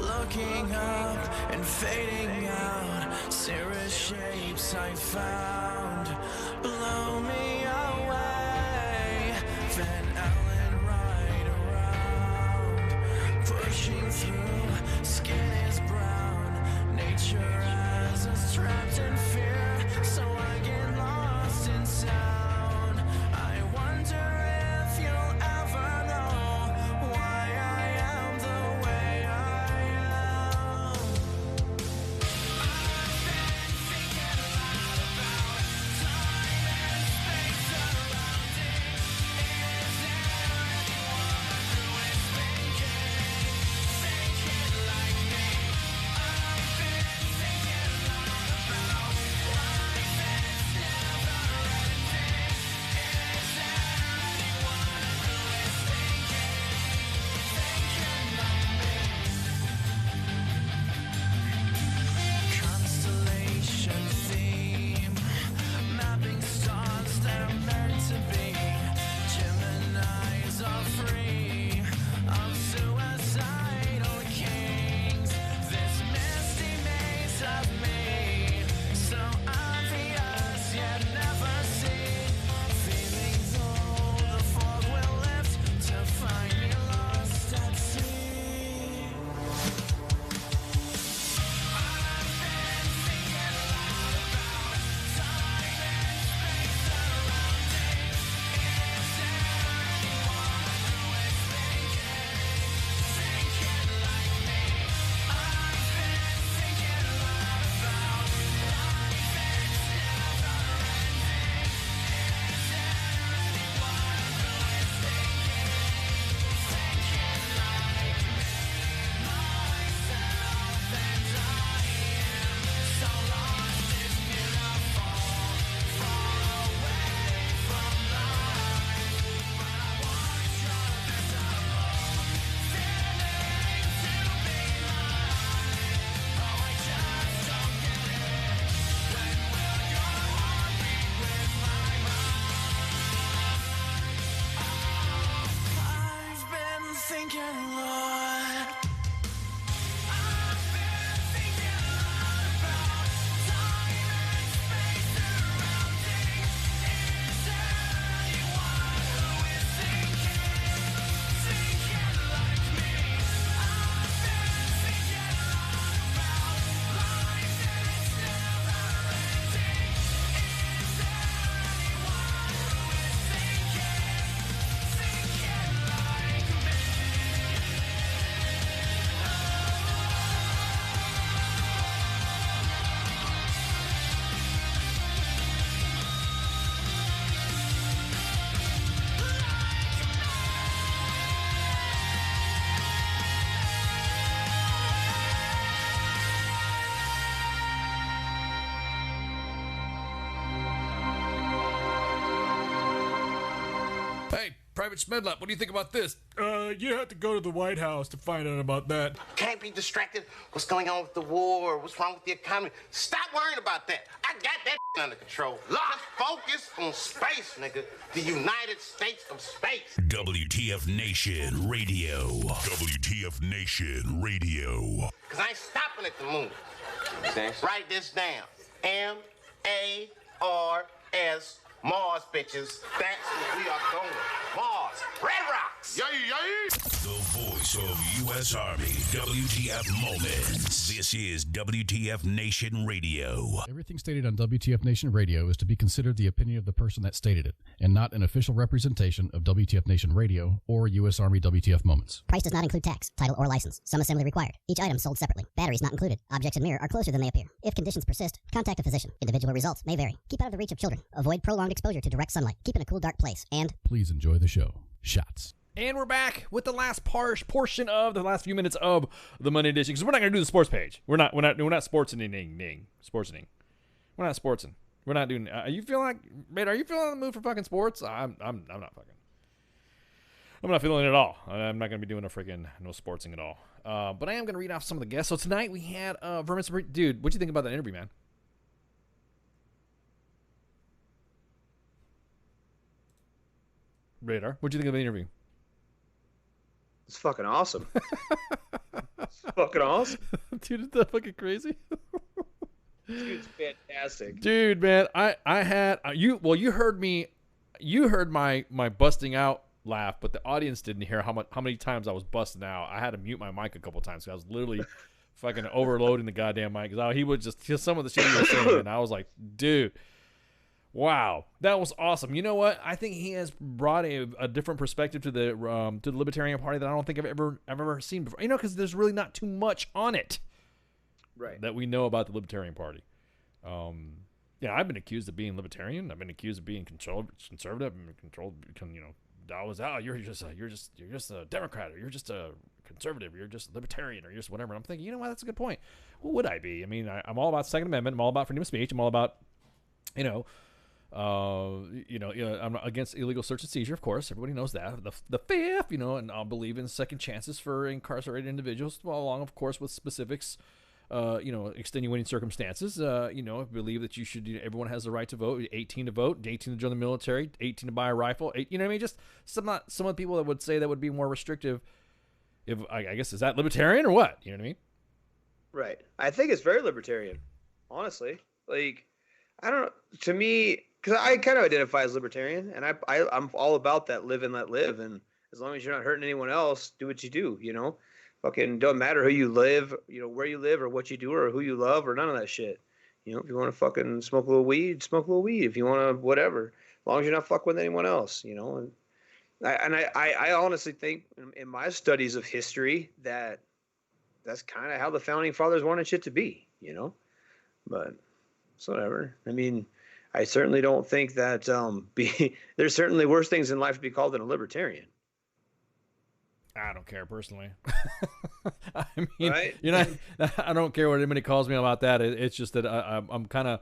T: looking up and fading out. Cirrus shapes I found blow me away. Van Allen right around, pushing through. Skin is brown. Nature has us trapped in fear, so I get lost in sound. I wonder if you'll ever know why I am the way I am. I've been thinking a lot about time and space surrounding. Is there anyone who is thinking like me? I've been thinking a lot about life that's never ending. Is there anyone who is thinking like me? Constellation theme, mapping stars that are meant to be. Geminis are free of suicidal kings. This misty maze of me, so obvious yet never seen. Feeling though the fog will lift to find me lost at sea. I've been thinking a lot about time and space surrounding. Is there anyone who is thinking like me? I've been thinking a lot about life that's never ending. Is there anyone who is thinking like me? Myself and I am so lost, it's beautiful, far away from life. But I want your visible feeling to be mine. Oh, I just don't get it. When will your heart beat with my mind? I've been thinking a lot. I've been thinking a lot about time and space surrounding. Is there anyone who is thinking like me? I've been thinking a lot about life that's never ending. Is there anyone who is thinking like me?
G: Hey, Private Smedlap, what do you think about this?
U: You have to go to the White House to find out about that.
V: Can't be distracted. What's going on with the war? What's wrong with the economy? Stop worrying about that. I got that under control. Just focus on space, nigga. The United States of Space.
B: WTF Nation Radio. WTF Nation Radio.
V: Because I ain't stopping at the moon. Write this down. M-A-R-S. Mars, bitches. That's where we are going. Mars. Red Rocks.
B: Yay, yay. The voice of U.S. Army. WTF Moments. This is WTF Nation Radio.
Q: Everything stated on WTF Nation Radio is to be considered the opinion of the person that stated it, and not an official representation of WTF Nation Radio or U.S. Army WTF Moments.
R: Price does not include tax, title, or license. Some assembly required. Each item sold separately. Batteries not included. Objects in mirror are closer than they appear. If conditions persist, contact a physician. Individual results may vary. Keep out of the reach of children. Avoid prolonged exposure to direct sunlight. Keep in a cool, dark place. And
Q: please enjoy the show. Shots.
G: And we're back with the last portion of the last few minutes of the Monday edition, because we're not going to do the sports page. We're not sportsing. Sportsing. We're not sportsing. We're not doing. Are you feeling in the mood for fucking sports? I'm not fucking. I'm not feeling it at all. I'm not going to be doing no sportsing at all. But I am going to read off some of the guests. So tonight we had Vermin. Dude, what'd you think about that interview, man? Radar, what'd you think of the interview?
H: It's fucking awesome. Fucking awesome.
G: Dude, is that fucking crazy?
H: Dude's fantastic.
G: Dude, man, I had you heard me, you heard my busting out laugh, but the audience didn't hear how many times I was busting out. I had to mute my mic a couple times because I was literally fucking overloading the goddamn mic because he would just some of the shit he was saying, and I was like, dude, wow, that was awesome. You know what? I think he has brought a different perspective to the Libertarian Party that I don't think I've ever seen before. You know, because there's really not too much on it,
H: right?
G: That we know about the Libertarian Party. Yeah, I've been accused of being libertarian. I've been accused of being conservative. I've been controlled. You know, I was out. You're just a Democrat, or you're just a conservative, or you're just a libertarian, or you're just whatever. And I'm thinking, you know what? That's a good point. What would I be? I mean, I'm all about Second Amendment. I'm all about freedom of speech. I'm all about, I'm against illegal search and seizure, of course. Everybody knows that. The fifth, and I'll believe in second chances for incarcerated individuals, along, of course, with specifics. Extenuating circumstances. I believe that everyone has the right to vote. 18 to vote, 18 to join the military, 18 to buy a rifle. Just some of the people that would say that would be more restrictive. If I guess, is that libertarian or what? You know what I mean?
H: Right. I think it's very libertarian, honestly. Like, I don't know. To me, because I kind of identify as libertarian, and I'm all about that live and let live. And as long as you're not hurting anyone else, do what you do. Fucking don't matter who you live, where you live or what you do or who you love or none of that shit. If you want to fucking smoke a little weed, smoke a little weed. If you want to whatever, as long as you're not fucking with anyone else, And I honestly think in my studies of history that's kind of how the founding fathers wanted shit to be, But it's whatever. I mean, I certainly don't think that there's certainly worse things in life to be called than a libertarian.
G: I don't care personally. I mean,
H: right?
G: I don't care what anybody calls me about that. It's just that I'm kind of,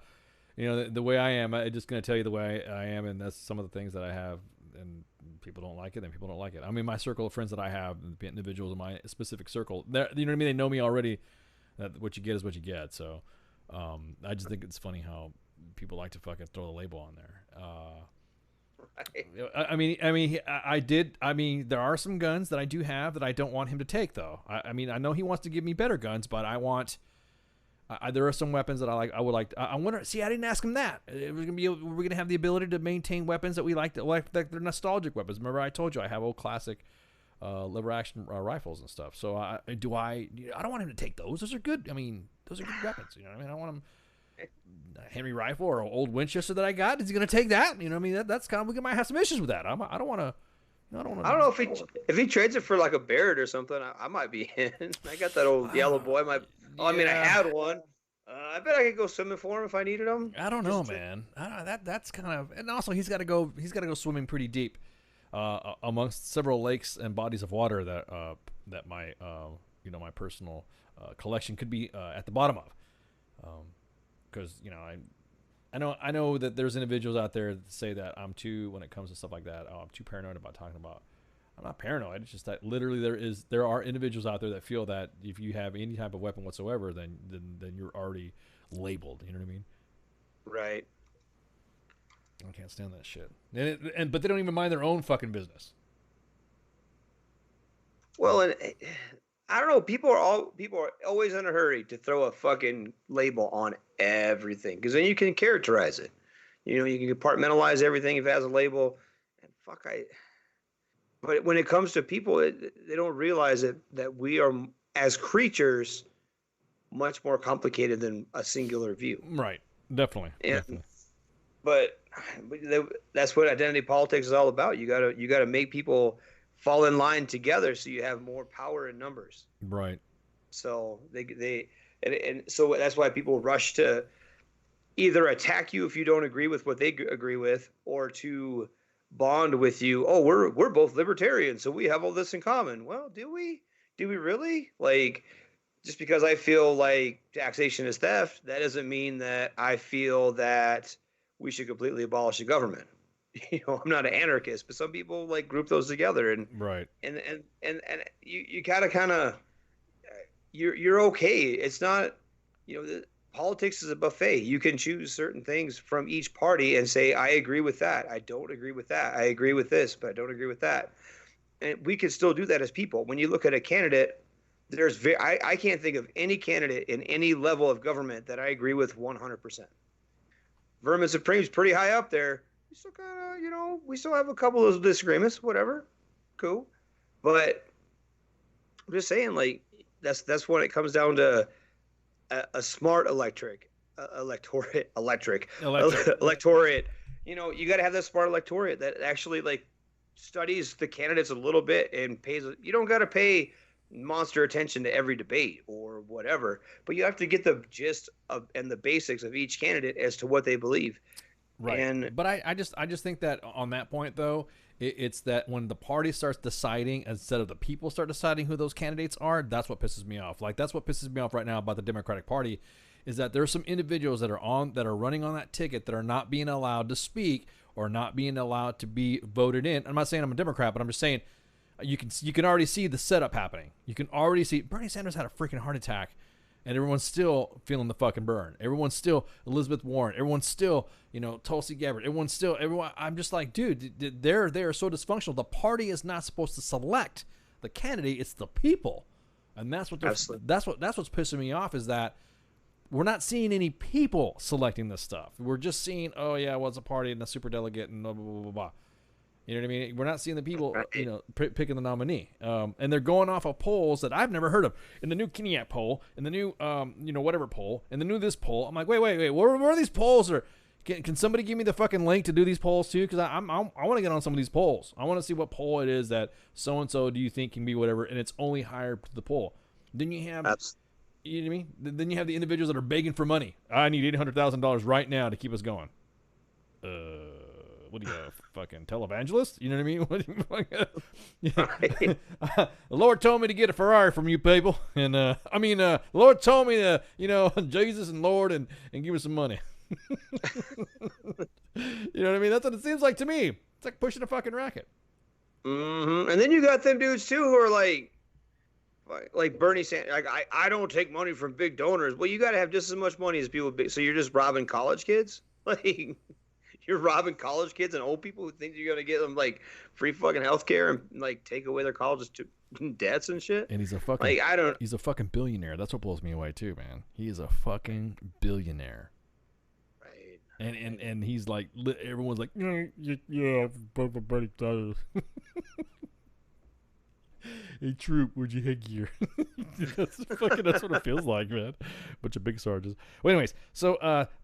G: the way I am. I'm just going to tell you the way I am, and that's some of the things that I have. And people don't like it, then people don't like it. I mean, my circle of friends that I have, the individuals in my specific circle, you know what I mean? They know me already. That what you get is what you get. So I just think it's funny how people like to fucking throw the label on there. I mean, there are some guns that I do have that I don't want him to take, though. I mean, I know he wants to give me better guns, but there are some weapons that I wonder. See, I didn't ask him that. We're gonna have the ability to maintain weapons that we like they're nostalgic weapons. Remember, I told you I have old classic lever action rifles and stuff. So I don't want him to take those. Those are good. I mean, those are good weapons. You know what I mean? I want him. Henry rifle or an old Winchester that I got. Is he going to take that? You know what I mean? That's kind of, we might have some issues with that. I don't want to. I don't
H: know if he trades it for like a Barrett or something. I might be in. I got that old yellow boy. I had one. I bet I could go swimming for him if I needed him.
G: I don't know, man. That's kind of, and also he's got to go swimming pretty deep, amongst several lakes and bodies of water that my my personal collection could be at the bottom of. Because I know that there's individuals out there that say that I'm too, when it comes to stuff like that, I'm too paranoid about talking about. I'm not paranoid. It's just that literally there are individuals out there that feel that if you have any type of weapon whatsoever, then you're already labeled. You know what I mean?
H: Right.
G: I can't stand that shit. But they don't even mind their own fucking business.
H: Well, and I don't know. People are always in a hurry to throw a fucking label on everything because then you can characterize it. You can compartmentalize everything if it has a label. And but when it comes to people, they don't realize that we are, as creatures, much more complicated than a singular view.
G: Right. Definitely.
H: But that's what identity politics is all about. You gotta make people fall in line together so you have more power in numbers.
G: Right.
H: So so that's why people rush to either attack you if you don't agree with what they agree with, or to bond with you. Oh, we're both libertarians, so we have all this in common. Well, do we? Do we really? Like, just because I feel like taxation is theft, that doesn't mean that I feel that we should completely abolish the government. I'm not an anarchist, but some people like group those together, and
G: right.
H: And you kind of you're okay. It's not, politics is a buffet. You can choose certain things from each party and say, I agree with that. I don't agree with that. I agree with this, but I don't agree with that. And we can still do that as people. When you look at a candidate I can't think of any candidate in any level of government that I agree with 100%. Vermin Supreme's pretty high up there. We still kind of, we still have a couple of disagreements, whatever. Cool. But I'm just saying, like, that's when it comes down to a smart electorate. You got to have that smart electorate that actually, like, studies the candidates a little bit and pays. You don't got to pay monster attention to every debate or whatever, but you have to get the gist of and the basics of each candidate as to what they believe.
G: Right. But I just think that on that point, though, it's that when the party starts deciding instead of the people start deciding who those candidates are, that's what pisses me off. Like, that's what pisses me off right now about the Democratic Party, is that there's some individuals that are running on that ticket that are not being allowed to speak or not being allowed to be voted in. I'm not saying I'm a Democrat, but I'm just saying you can already see the setup happening. You can already see Bernie Sanders had a freaking heart attack, and everyone's still feeling the fucking burn. Everyone's still Elizabeth Warren. Everyone's still, Tulsi Gabbard. Everyone. I'm just like, dude, they're so dysfunctional. The party is not supposed to select the candidate. It's the people, and that's what's pissing me off, is that we're not seeing any people selecting this stuff. We're just seeing, oh yeah, well, it's a party and a super delegate and blah blah blah blah blah. You know what I mean? We're not seeing the people, picking the nominee. And they're going off of polls that I've never heard of. In the new Kinniak poll, in the new, whatever poll, in the new this poll. I'm like, wait, where are these polls? Or can somebody give me the fucking link to do these polls too? Because I want to get on some of these polls. I want to see what poll it is that so-and-so do you think can be whatever, and it's only higher to the poll. Then you have... You know what I mean? Then you have the individuals that are begging for money. I need $800,000 right now to keep us going. What do you have, fucking televangelist? You know what I mean? The Lord told me to get a Ferrari from you people, and the Lord told me to, Jesus and Lord, and give us some money. You know what I mean? That's what it seems like to me. It's like pushing a fucking racket.
H: Mm-hmm. And then you got them dudes too who are like Bernie Sanders. Like, I don't take money from big donors. Well, you got to have just as much money as people. So you're just robbing college kids? Like, you're robbing college kids and old people who think you're gonna get them like free fucking healthcare and like take away their college debts and shit.
G: And he's a fucking he's a fucking billionaire. That's what blows me away too, man. He is a fucking billionaire.
H: Right.
G: And he's like, everyone's like, yeah, Bernie Sanders. Hey, Troop, where'd you headgear? That's what it feels like, man. Bunch of big sergeants. Well, anyways, so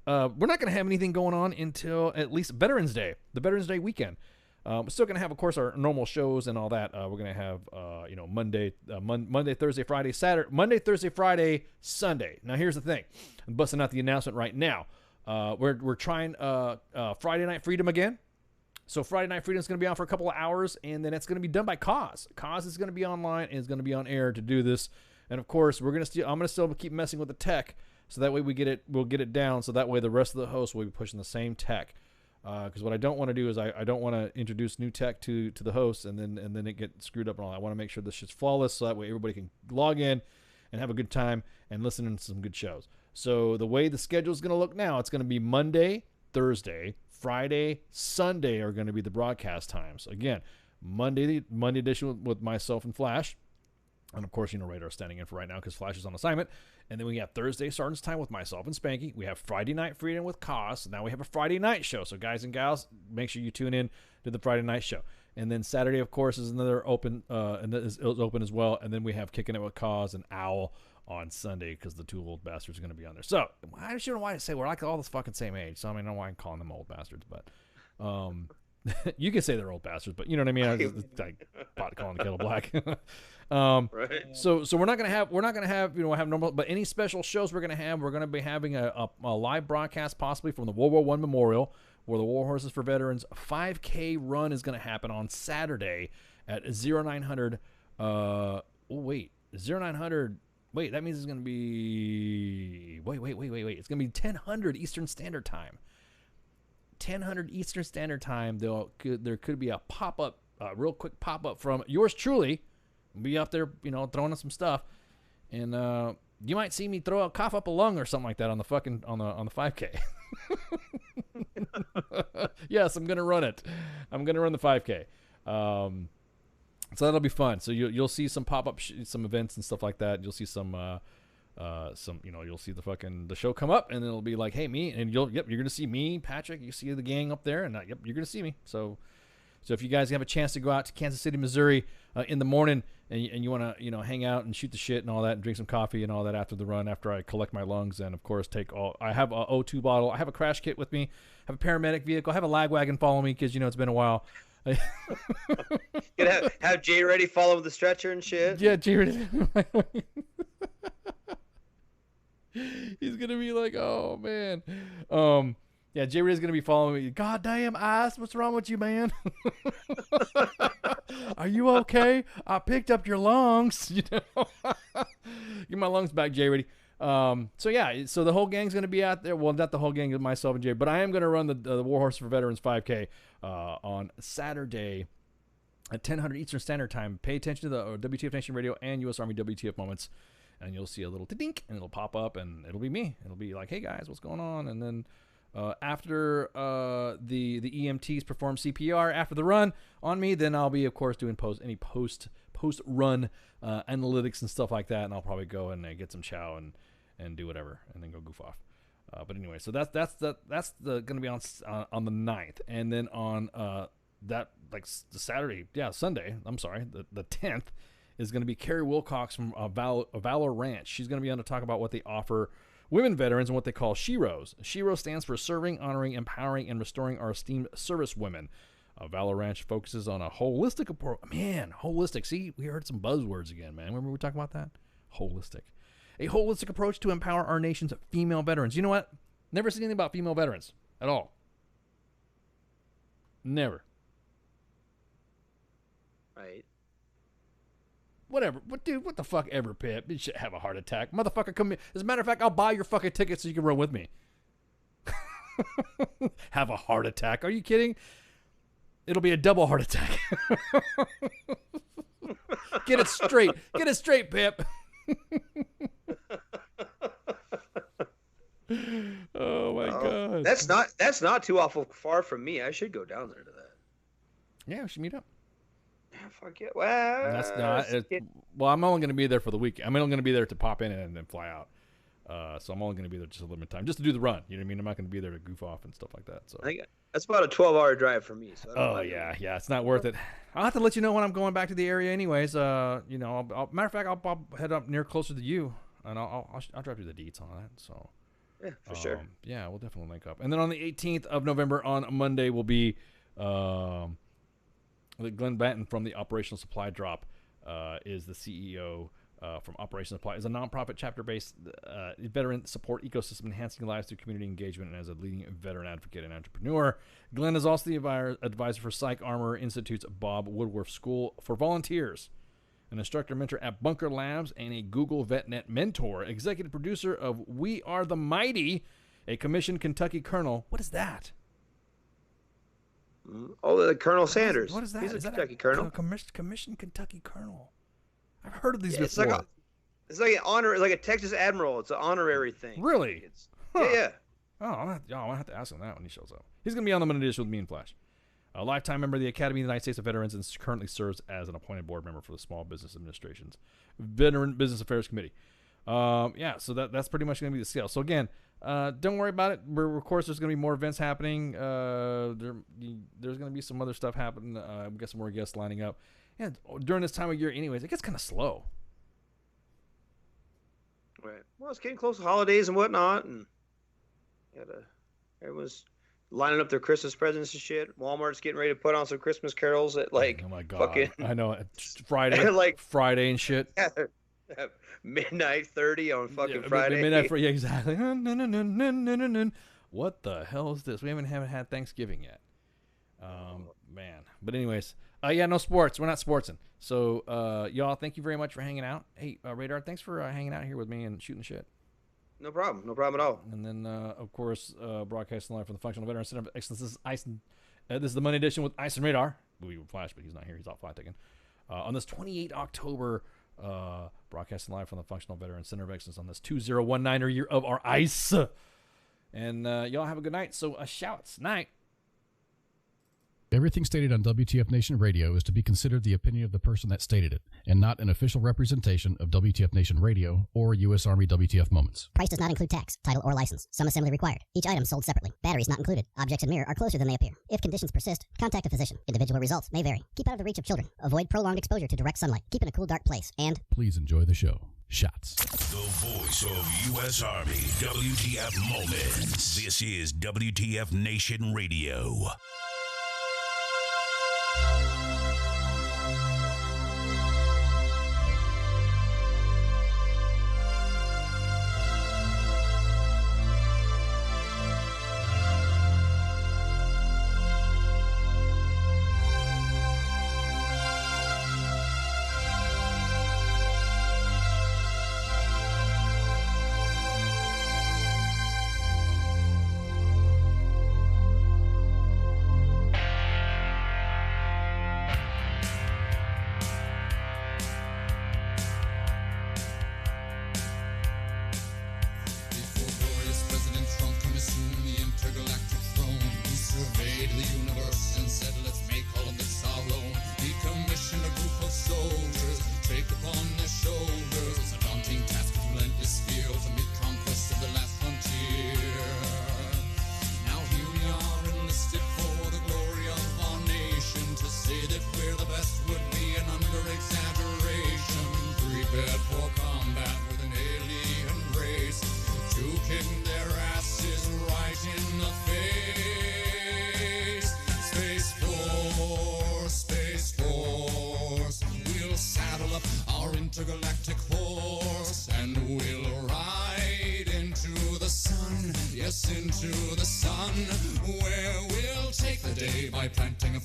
G: we're not going to have anything going on until at least Veterans Day, the Veterans Day weekend. We're still going to have, of course, our normal shows and all that. We're going to have, Monday, Thursday, Friday, Saturday, Monday, Thursday, Friday, Sunday. Now, here's the thing. I'm busting out the announcement right now. We're trying Friday Night Freedom again. So Friday Night Freedom is going to be on for a couple of hours, and then it's going to be done by Cause. Cause is going to be online and is going to be on air to do this. And of course, I'm going to still keep messing with the tech, so that way we'll get it down. So that way the rest of the hosts will be pushing the same tech. Because what I don't want to do is I don't want to introduce new tech to the hosts and then it get screwed up and all. I want to make sure this shit's flawless, so that way everybody can log in and have a good time and listen to some good shows. So the way the schedule is going to look now, it's going to be Monday, Thursday, Friday, Sunday are going to be the broadcast times. Again, Monday edition with myself and Flash. And of course, Radar standing in for right now because Flash is on assignment. And then we have Thursday Sergeant's Time with myself and Spanky. We have Friday Night Freedom with Cos. Now we have a Friday night show. So guys and gals, make sure you tune in to the Friday night show. And then Saturday, of course, is another open, and is open as well. And then we have Kicking It with Cos and Owl on Sunday because the two old bastards are going to be on there. So I just don't know why I say we're like all the fucking same age. So I don't know why I'm calling them old bastards, but you can say they're old bastards, but you know what I mean. I was like pot calling the kettle black.
H: Right.
G: So we're not gonna have have normal, but any special shows we're gonna be having a live broadcast possibly from the World War I Memorial, where the War Horses for Veterans 5K run is gonna happen on Saturday at 0900. 0900. Wait, that means it's going to be... Wait. It's going to be 1000 Eastern Standard Time. 1000 Eastern Standard Time, there could be a pop-up, real quick pop-up from yours truly. We'll be up there, throwing us some stuff. And you might see me cough up a lung or something like that on the fucking, on the 5K. Yes, I'm going to run it. I'm going to run the 5K. So that'll be fun. So you'll see some pop-up some events and stuff like that. You'll see some you'll see the show come up, and it'll be like, hey, me, and you're gonna see me, Patrick. You see the gang up there, and you're gonna see me. So if you guys have a chance to go out to Kansas City, Missouri in the morning, and you want to hang out and shoot the shit and all that, and drink some coffee and all that after the run, after I collect my lungs, and of course I have a O2 bottle, I have a crash kit with me, I have a paramedic vehicle, I have a lag wagon follow me because it's been a while.
H: You have Jay ready, follow with the stretcher and shit.
G: Yeah, Jay ready. He's gonna be like, oh man. Yeah, Jay Reed's gonna be following me. God damn, Ice, what's wrong with you, man? Are you okay? I picked up your lungs. Get my lungs back, Jay Reed. So the whole gang's gonna be out there. Well, not the whole gang, myself and Jay, but I am gonna run the Warhorse for Veterans 5K on Saturday at 10:00 Eastern Standard Time. Pay attention to the WTF Nation Radio and U.S. Army WTF moments, and you'll see a little dink, and it'll pop up, and it'll be me. It'll be like, hey guys, what's going on? And then after the EMTs perform CPR after the run on me, then I'll be, of course, doing post run analytics and stuff like that, and I'll probably go and get some chow and do whatever, and then go goof off. But anyway, so that's gonna be on the 9th, and then on the Sunday. I'm sorry, the 10th is going to be Carrie Wilcox from Valor Ranch. She's going to be on to talk about what they offer women veterans and what they call SHEROs. SHERO stands for Serving, Honoring, Empowering, and Restoring Our Esteemed Service Women. Valor Ranch focuses on a holistic approach. Man, holistic. See, we heard some buzzwords again, man. Remember we were talking about that? Holistic. A holistic approach to empower our nation's female veterans. You know what? Never seen anything about female veterans at all. Never.
H: Right.
G: Whatever. But dude, what the fuck ever, Pip? You should have a heart attack. Motherfucker, come here. As a matter of fact, I'll buy your fucking ticket so you can run with me. Have a heart attack. Are you kidding? It'll be a double heart attack. Get it straight. Get it straight, Pip. Oh my God.
H: That's not too awful far from me. I should go down there to that.
G: Yeah, we should meet up.
H: Yeah, fuck it. Well,
G: That's not. Well, I'm only going to be there for the week. I'm only going to be there to pop in and then fly out. So I'm only going to be there just a limited time, just to do the run. You know what I mean? I'm not going to be there to goof off and stuff like that. So
H: I think that's about a 12-hour drive for me. So
G: yeah, it's not worth it. I'll have to let you know when I'm going back to the area, anyways. Matter of fact, I'll head up closer to you, and I'll drop you the deets on that. So
H: yeah, for sure.
G: Yeah, we'll definitely link up. And then on the 18th of November, on Monday, will be Glenn Banton from the Operational Supply Drop is the CEO from Operational Supply. Is a nonprofit chapter-based veteran support ecosystem enhancing lives through community engagement, and as a leading veteran advocate and entrepreneur. Glenn is also the advisor for Psych Armor Institute's Bob Woodworth School for Volunteers, an instructor mentor at Bunker Labs, and a Google VetNet mentor, executive producer of We Are the Mighty, a commissioned Kentucky colonel. What is that?
H: Oh, Colonel Sanders.
G: What is that?
H: He's a
G: Is that
H: Kentucky colonel.
G: Commissioned Kentucky colonel. I've heard of these before.
H: It's like an honor, like a Texas admiral. It's an honorary thing.
G: Really?
H: Yeah.
G: Oh, I'm gonna have to ask him that when he shows up. He's gonna be on the Monday Edition with me and Flash. A lifetime member of the Academy of the United States of Veterans, and currently serves as an appointed board member for the Small Business Administration's Veteran Business Affairs Committee. So that's pretty much going to be the scale. So again, don't worry about it. Of course, there's going to be more events happening. There's going to be some other stuff happening. We got some more guests lining up. Yeah, during this time of year, anyways, it gets kind of slow.
H: Right. Well, it's getting close to holidays and whatnot, and everyone's lining up their Christmas presents and shit. Walmart's getting ready to put on some Christmas carols at
G: Oh my God.
H: fucking
G: I know. Friday, Friday and shit.
H: midnight 30 on fucking Friday.
G: Midnight, yeah, exactly. What the hell is this? We haven't had Thanksgiving yet. Man. But anyways, no sports. We're not sportsing. So, y'all, thank you very much for hanging out. Hey, Radar, thanks for hanging out here with me and shooting shit.
H: No problem. No problem at all.
G: And then, of course, broadcasting live from the Functional Veteran Center of Excellence. This is Ison. This is the Monday edition with Ison Radar. We would Flash, but he's not here. He's off flight taking. On this 28 October, broadcasting live from the Functional Veteran Center of Excellence on this 2019er year of our ice. And y'all have a good night. So, shouts. Night.
Q: Everything stated on WTF Nation Radio is to be considered the opinion of the person that stated it, and not an official representation of WTF Nation Radio or U.S. Army WTF Moments.
R: Price does not include tax, title, or license. Some assembly required. Each item sold separately. Batteries not included. Objects in mirror are closer than they appear. If conditions persist, contact a physician. Individual results may vary. Keep out of the reach of children. Avoid prolonged exposure to direct sunlight. Keep in a cool, dark place. And
Q: please enjoy the show. Shots.
B: The voice of U.S. Army, WTF Moments. This is WTF Nation Radio.
T: intergalactic horse, and we'll ride into the sun, yes, into the sun, where we'll take the day by planting a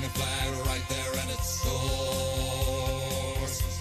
T: flag right there at its source.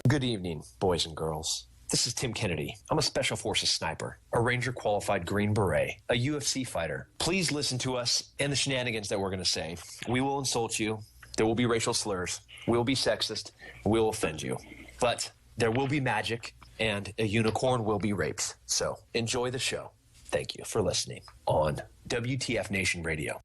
A: Good evening, boys and girls. This is Tim Kennedy. I'm a Special Forces sniper, a Ranger qualified Green Beret, a UFC fighter. Please listen to us and the shenanigans that we're going to say. We will insult you. There will be racial slurs. We will be sexist. We will offend you. But there will be magic, and a unicorn will be raped. So enjoy the show. Thank you for listening on WTF Nation Radio.